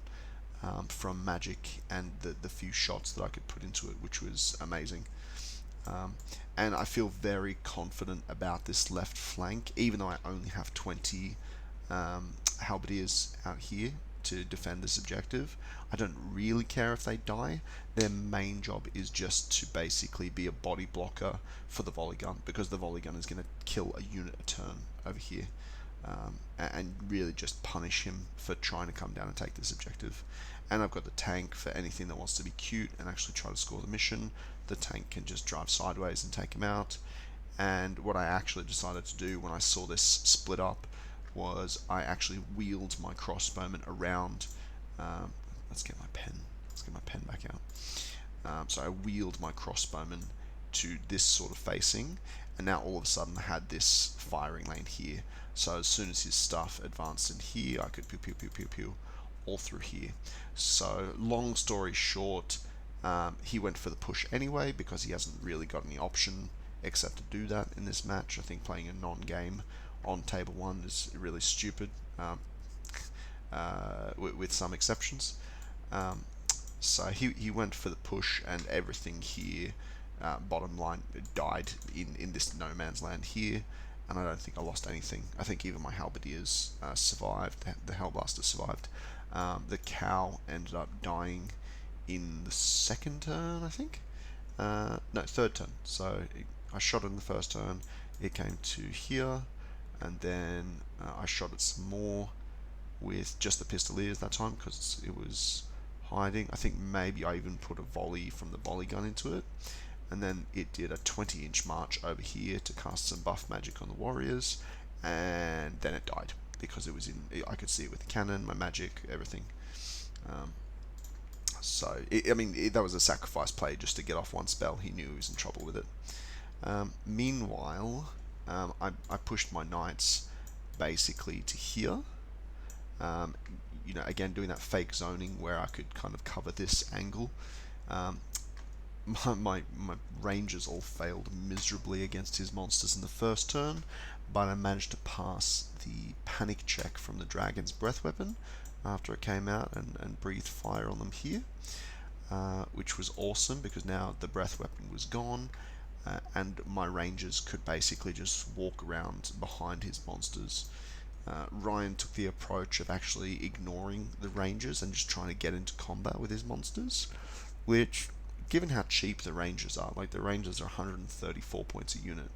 from magic and the few shots that I could put into it, which was amazing. And I feel very confident about this left flank, even though I only have 20 halberdiers out here to defend this objective. I don't really care if they die. Their main job is just to basically be a body blocker for the volley gun, because the volley gun is going to kill a unit a turn over here, and really just punish him for trying to come down and take this objective. And I've got the tank for anything that wants to be cute and actually try to score the mission. The tank can just drive sideways and take him out. And what I actually decided to do when I saw this split up was I actually wheeled my crossbowman around. Let's get my pen. Let's get my pen back out. So I wheeled my crossbowman to this sort of facing, and now all of a sudden I had this firing lane here. So as soon as his stuff advanced in here, I could pew pew pew pew pew all through here. So long story short, he went for the push anyway because he hasn't really got any option except to do that in this match. I think playing a non-game on table 1 is really stupid, with some exceptions. So he went for the push, and everything here, bottom line, died in this no man's land here, and I don't think I lost anything. I think even my halberdiers survived, the hellblaster survived. The cow ended up dying in the second turn, I think. No, third turn. So I shot it in the first turn, it came to here, and then I shot it some more with just the Pistoliers that time because it was hiding. I think maybe I even put a volley from the volley gun into it, and then it did a 20-inch march over here to cast some buff magic on the warriors, and then it died because it was in. I could see it with the cannon, my magic, everything. That was a sacrifice play just to get off one spell. He knew he was in trouble with it. Meanwhile, I pushed my knights basically to here. Again, doing that fake zoning where I could kind of cover this angle. My rangers all failed miserably against his monsters in the first turn, but I managed to pass the panic check from the dragon's breath weapon after it came out and breathed fire on them here, which was awesome because now the breath weapon was gone, and my rangers could basically just walk around behind his monsters. Ryan took the approach of actually ignoring the rangers and just trying to get into combat with his monsters, which, given how cheap the rangers are, like the rangers are 134 points a unit,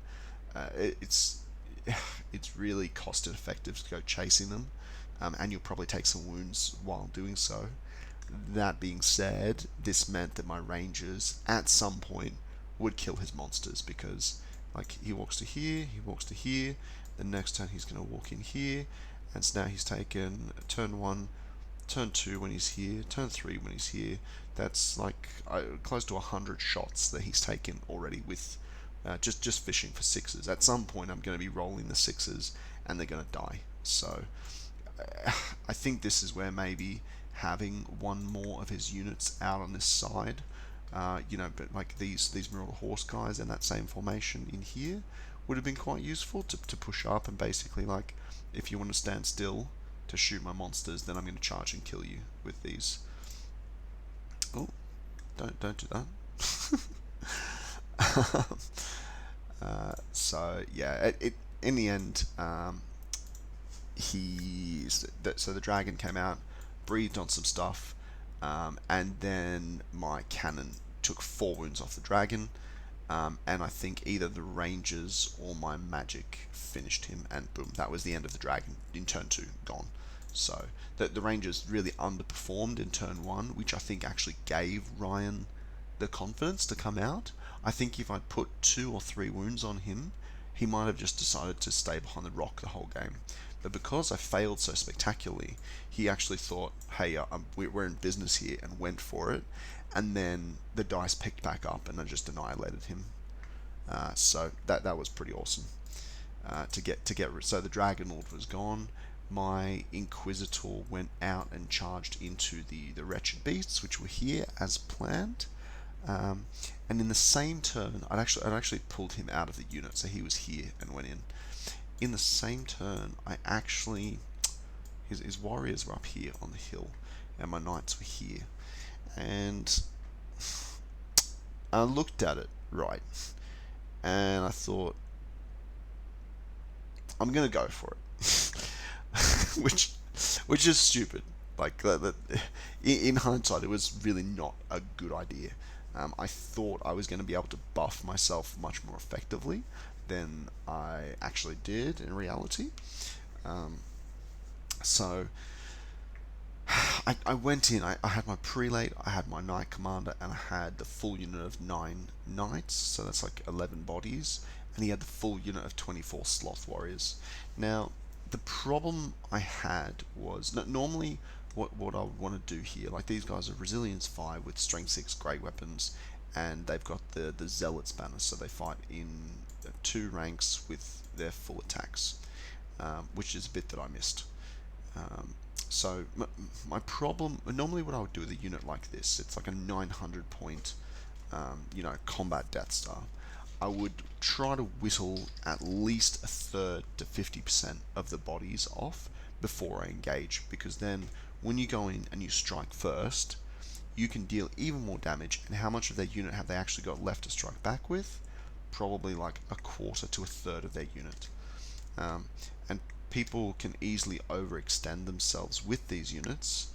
it's really cost effective to go chasing them, and you'll probably take some wounds while doing so. That being said, this meant that my rangers at some point would kill his monsters because, like, he walks to here, he walks to here, the next turn he's going to walk in here, and so now he's taken turn 1, turn 2 when he's here, turn 3 when he's here. That's like close to 100 shots that he's taken already with just fishing for sixes. At some point, I'm going to be rolling the sixes, and they're going to die. So I think this is where maybe having one more of his units out on this side, but like these Marauder Horse guys in that same formation in here would have been quite useful to push up and basically, like, if you want to stand still to shoot my monsters, then I'm going to charge and kill you with these. Oh, don't do that. So yeah, it in the end, so the dragon came out, breathed on some stuff, and then my cannon took 4 wounds off the dragon, and I think either the rangers or my magic finished him, and boom, that was the end of the dragon in turn 2, gone. So the rangers really underperformed in turn 1, which I think actually gave Ryan the confidence to come out. I think if I'd put 2 or 3 wounds on him, he might have just decided to stay behind the rock the whole game. But because I failed so spectacularly, he actually thought, hey, we're in business here, and went for it. And then the dice picked back up, and I just annihilated him. So that was pretty awesome. So the Dragon Lord was gone. My Inquisitor went out and charged into the Wretched Beasts, which were here as planned. And in the same turn, I'd actually pulled him out of the unit, so he was here and went in. In the same turn, his warriors were up here on the hill, and my knights were here. And I looked at it, right, and I thought, I'm gonna go for it, which is stupid. Like in hindsight, it was really not a good idea. I thought I was going to be able to buff myself much more effectively than I actually did in reality. So I went in, I had my prelate, I had my knight commander, and I had the full unit of 9 knights, so that's like 11 bodies, and he had the full unit of 24 sloth warriors. Now, the problem I had was, normally what I would want to do here, like these guys are Resilience 5 with Strength 6 great weapons, and they've got the Zealots banner, so they fight in 2 ranks with their full attacks, which is a bit that I missed. So my problem, normally what I would do with a unit like this, it's like a 900 point, combat Death Star. I would try to whittle at least a third to 50% of the bodies off before I engage, because then when you go in and you strike first, you can deal even more damage. And how much of their unit have they actually got left to strike back with? Probably like a quarter to a third of their unit. And people can easily overextend themselves with these units.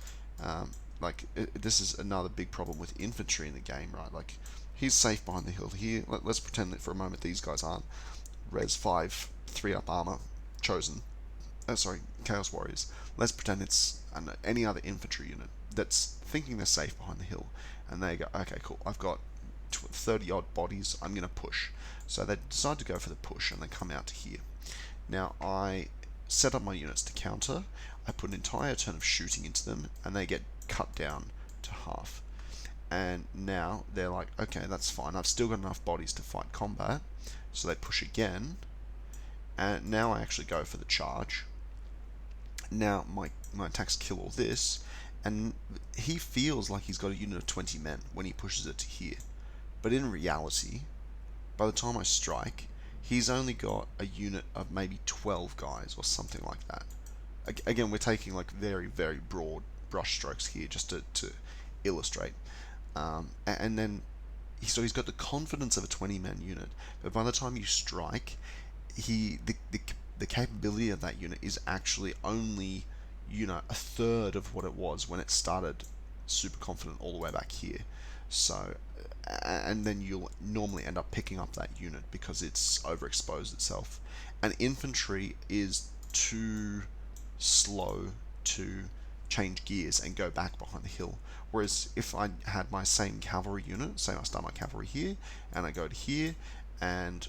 This is another big problem with infantry in the game, right? Like, he's safe behind the hill here. Let's pretend that for a moment these guys aren't Res 5, 3-up armor, chosen. Chaos Warriors. Let's pretend it's any other infantry unit that's thinking they're safe behind the hill, and they go, okay, cool, I've got 30 odd bodies, I'm going to push. So they decide to go for the push, and they come out to here. Now, I set up my units to counter, I put an entire turn of shooting into them, and they get cut down to half. And now they're like, okay, that's fine, I've still got enough bodies to fight combat, so they push again, and now I actually go for the charge. Now my attacks kill all this, and he feels like he's got a unit of 20 men when he pushes it to here. But in reality, by the time I strike, he's only got a unit of maybe 12 guys or something like that. Again, we're taking like very, very broad brush strokes here just to illustrate. And then, so he's got the confidence of a 20-man unit, but by the time you strike, the capability of that unit is actually only, a third of what it was when it started super confident all the way back here. So, and then you'll normally end up picking up that unit because it's overexposed itself. And infantry is too slow to change gears and go back behind the hill. Whereas if I had my same cavalry unit, say I start my cavalry here, and I go to here, and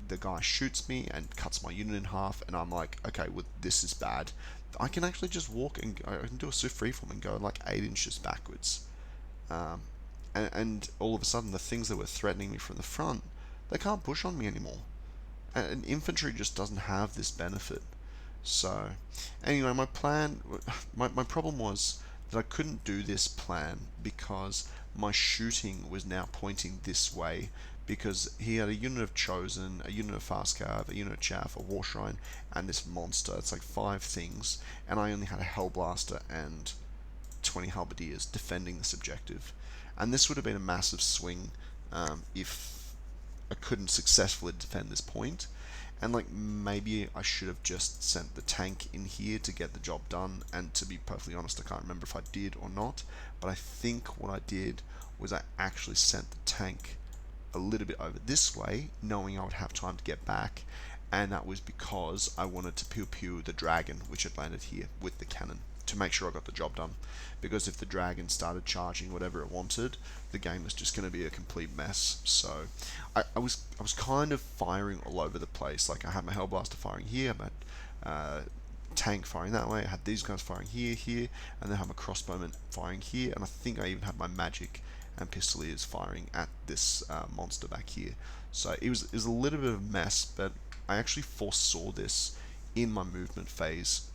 the guy shoots me and cuts my unit in half, and I'm like, okay, well, this is bad. I can actually just walk and go, I can do a swift freeform and go like 8 inches backwards. Um, and all of a sudden, the things that were threatening me from the front, they can't push on me anymore. And infantry just doesn't have this benefit. So, anyway, my problem was that I couldn't do this plan because my shooting was now pointing this way because he had a unit of Chosen, a unit of Fast Cav, a unit of Chaff, a War Shrine, and this monster. It's like 5 things, and I only had a Hellblaster and 20 Halberdiers defending this objective. And this would have been a massive swing if I couldn't successfully defend this point. And like maybe I should have just sent the tank in here to get the job done. And to be perfectly honest, I can't remember if I did or not. But I think what I did was I actually sent the tank a little bit over this way, knowing I would have time to get back. And that was because I wanted to pew pew the dragon, which had landed here with the cannon, to make sure I got the job done. Because if the dragon started charging whatever it wanted, the game was just going to be a complete mess. So I was kind of firing all over the place. Like I had my Hellblaster firing here, I had tank firing that way, I had these guys firing here, and then I had my crossbowmen firing here, and I think I even had my magic and pistoliers firing at this monster back here. So it was a little bit of a mess, but I actually foresaw this in my movement phase.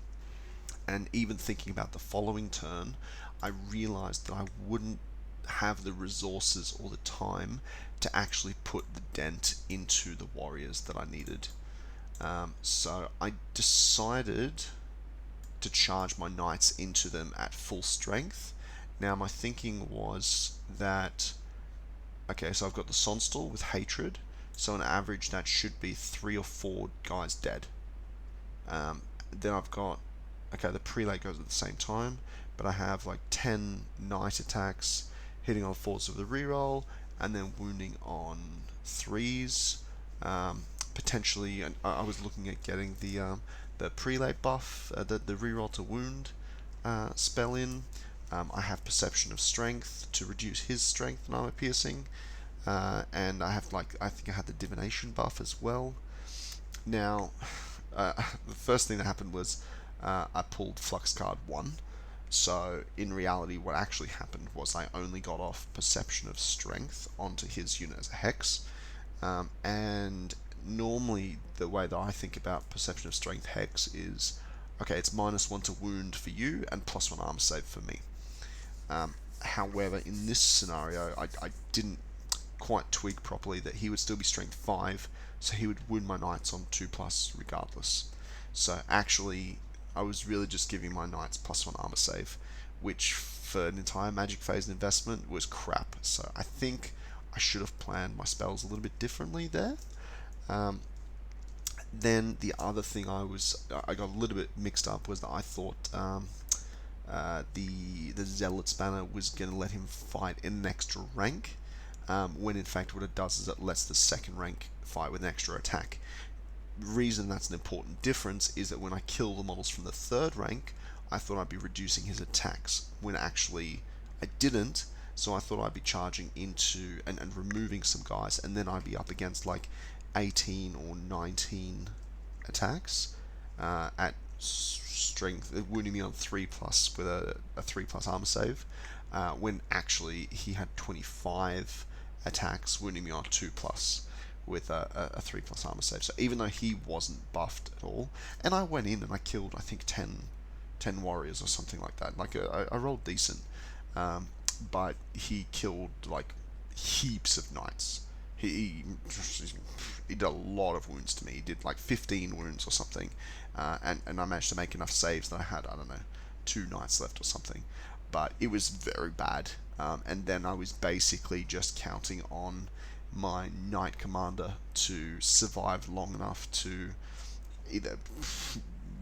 And even thinking about the following turn, I realized that I wouldn't have the resources or the time to actually put the dent into the warriors that I needed. So I decided to charge my knights into them at full strength. Now my thinking was that, okay, so I've got the Sonstal with Hatred, so on average that should be 3 or 4 guys dead. Then I've got, okay, the prelate goes at the same time, but I have like 10 knight attacks, hitting on 4s with the reroll, and then wounding on 3s. Potentially, I was looking at getting the prelate buff, the reroll to wound spell in. I have perception of strength to reduce his strength and armor piercing, and I have I think I had the divination buff as well. Now, the first thing that happened was I pulled Flux card 1. So in reality, what actually happened was I only got off Perception of Strength onto his unit as a Hex. And normally the way that I think about Perception of Strength Hex is, okay, it's -1 to wound for you and +1 armor save for me. However, in this scenario, I didn't quite tweak properly that he would still be Strength 5, so he would wound my knights on 2+ regardless. So actually, I was really just giving my knights +1 armor save, which for an entire magic phase investment was crap. So I think I should have planned my spells a little bit differently there. Then the other thing I got a little bit mixed up was that I thought the Zealot's banner was going to let him fight in an extra rank, when in fact what it does is it lets the second rank fight with an extra attack. Reason that's an important difference is that when I kill the models from the 3rd rank, I thought I'd be reducing his attacks, when actually I didn't. So I thought I'd be charging into and removing some guys, and then I'd be up against like 18 or 19 attacks at strength, wounding me on 3+ with a 3+ armor save, when actually he had 25 attacks, wounding me on 2+ with a 3+ armor save. So even though he wasn't buffed at all, and I went in and I killed, I think 10 warriors or something like that. Like I rolled decent, but he killed like heaps of knights. He did a lot of wounds to me. He did like 15 wounds or something, and I managed to make enough saves that I had, I don't know, 2 knights left or something. But it was very bad, and then I was basically just counting on my knight commander to survive long enough to either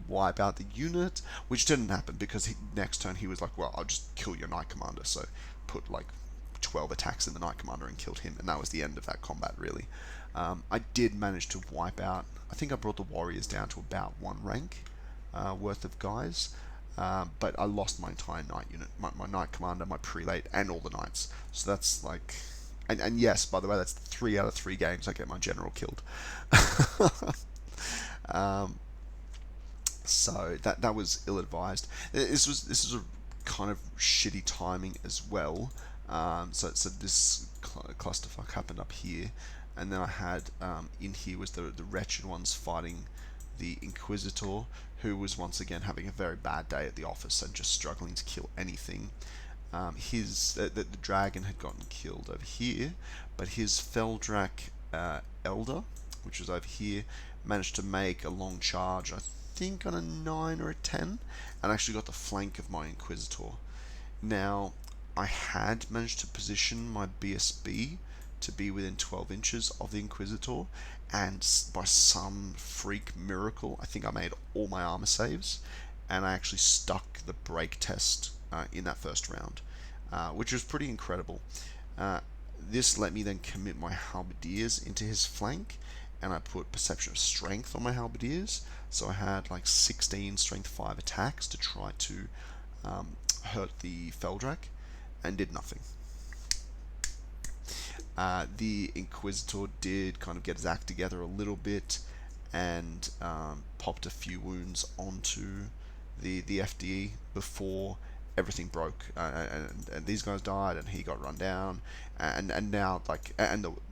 wipe out the unit, which didn't happen because next turn he was like, well, I'll just kill your knight commander. So put like 12 attacks in the knight commander and killed him, and that was the end of that combat, really. I did manage to wipe out, I think I brought the warriors down to about 1 rank worth of guys, but I lost my entire knight unit, my knight commander, my prelate, and all the knights. So that's like, and yes, by the way, that's 3 out of 3 games I get my general killed. So that was ill-advised. This was a kind of shitty timing as well. So this clusterfuck happened up here, and then I had in here was the wretched ones fighting the Inquisitor, who was once again having a very bad day at the office and just struggling to kill anything. The dragon had gotten killed over here, but his Feldrak Elder, which was over here, managed to make a long charge, I think on a 9 or a 10, and actually got the flank of my Inquisitor. Now, I had managed to position my BSB to be within 12 inches of the Inquisitor, and by some freak miracle, I think I made all my armor saves, and I actually stuck the break test in that first round, which was pretty incredible. This let me then commit my halberdiers into his flank, and I put Perception of Strength on my halberdiers, so I had like 16 Strength 5 attacks to try to hurt the Feldrak, and did nothing. The Inquisitor did kind of get his act together a little bit, and popped a few wounds onto the FDE before everything broke, and these guys died, and he got run down, and now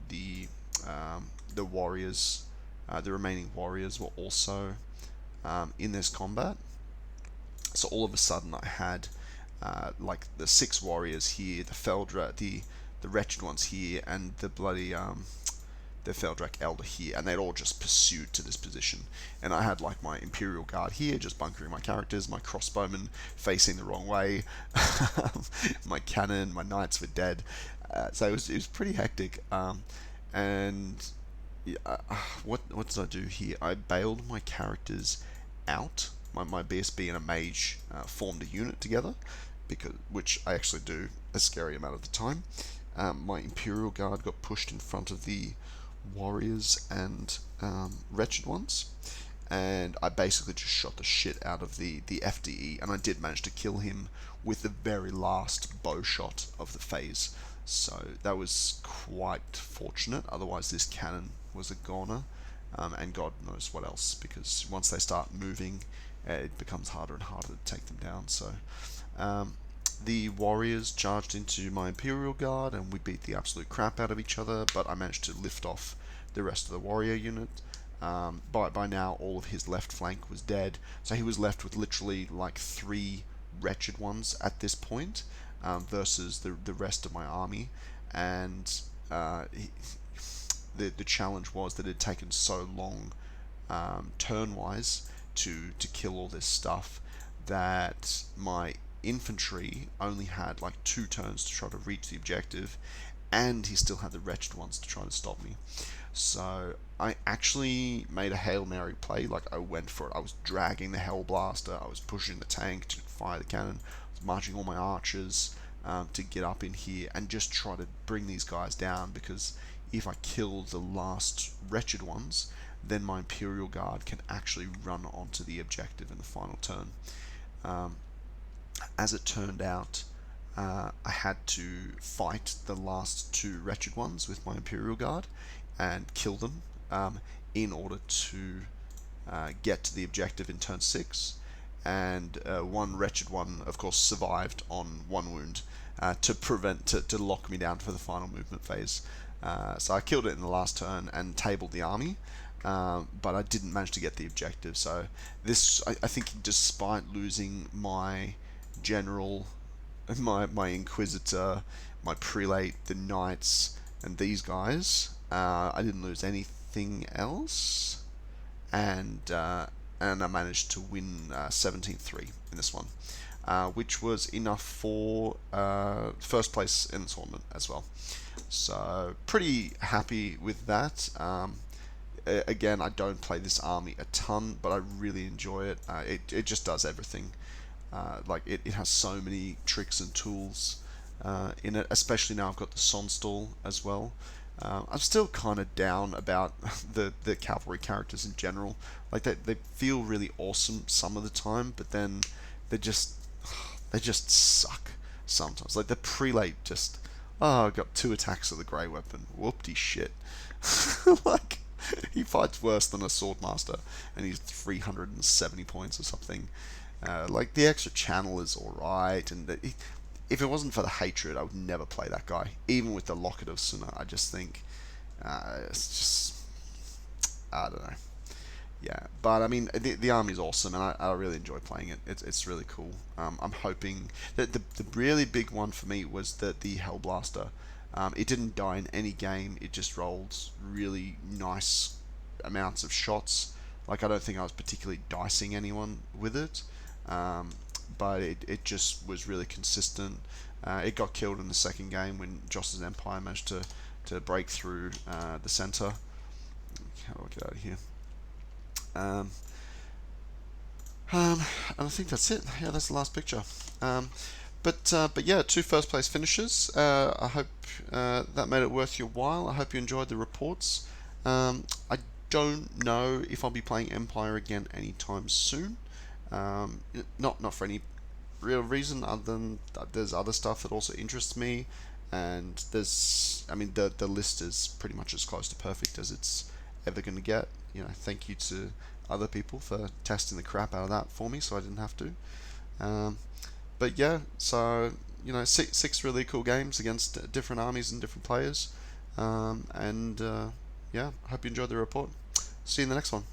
the warriors, the remaining warriors were also in this combat. So all of a sudden I had like the 6 warriors here, the Feldra, the wretched ones here, and the bloody the Feldrak Elder here, and they'd all just pursued to this position. And I had like my Imperial Guard here, just bunkering my characters, my crossbowmen facing the wrong way, my cannon, my knights were dead. So it was pretty hectic. And yeah, what did I do here? I bailed my characters out. My BSB and a mage formed a unit together, which I actually do a scary amount of the time. My Imperial Guard got pushed in front of the warriors and wretched ones, and I basically just shot the shit out of the FDE, and I did manage to kill him with the very last bow shot of the phase. So that was quite fortunate, otherwise this cannon was a goner, and God knows what else, because once they start moving, it becomes harder and harder to take them down. So the warriors charged into my Imperial Guard, and we beat the absolute crap out of each other, but I managed to lift off the rest of the warrior unit. By now all of his left flank was dead, so he was left with literally like 3 wretched ones at this point, versus the rest of my army. And the challenge was that it had taken so long turn-wise to kill all this stuff, that my infantry only had like 2 turns to try to reach the objective, and he still had the wretched ones to try to stop me. So I actually made a Hail Mary play. Like, I went for it. I was dragging the Hellblaster, I was pushing the tank to fire the cannon, I was marching all my archers to get up in here and just try to bring these guys down, because if I kill the last wretched ones, then my Imperial Guard can actually run onto the objective in the final turn. As it turned out, I had to fight the last 2 wretched ones with my Imperial Guard and kill them in order to get to the objective in turn 6. And one wretched one, of course, survived on 1 wound to lock me down for the final movement phase. So I killed it in the last turn and tabled the army, but I didn't manage to get the objective. So this, I think, despite losing my general, my Inquisitor, my Prelate, the Knights, and these guys, I didn't lose anything else, and I managed to win 17-3 in this one, which was enough for first place in the tournament as well. So pretty happy with that. Again, I don't play this army a ton, but I really enjoy it. It just does everything. Like it has so many tricks and tools in it, especially now I've got the Sonstall as well. I'm still kind of down about the cavalry characters in general. Like they feel really awesome some of the time, but then they just suck sometimes. Like the Prelate just, I got 2 attacks of the Grey Weapon. Whoopty shit. Like, He fights worse than a swordmaster, and he's 370 points or something. Like the extra channel is all right, and if it wasn't for the hatred, I would never play that guy. Even with the Locket of Suna, I just think it's just, I don't know. Yeah, but I mean the army's awesome, and I really enjoy playing it. It's really cool. I'm hoping that the really big one for me was that the Hellblaster. It didn't die in any game. It just rolled really nice amounts of shots. Like I don't think I was particularly dicing anyone with it, um, but it just was really consistent. It got killed in the second game when Joss's Empire managed to break through the center. How do I get out of here? Um, and I think that's it. Yeah, that's the last picture. But yeah, two first place finishes. I hope that made it worth your while. I hope you enjoyed the reports. I don't know if I'll be playing Empire again anytime soon. Not for any real reason other than there's other stuff that also interests me, and I mean the list is pretty much as close to perfect as it's ever going to get. Thank you to other people for testing the crap out of that for me, so I didn't have to. But yeah, so six really cool games against different armies and different players, and yeah, I hope you enjoyed the report. See you in the next one.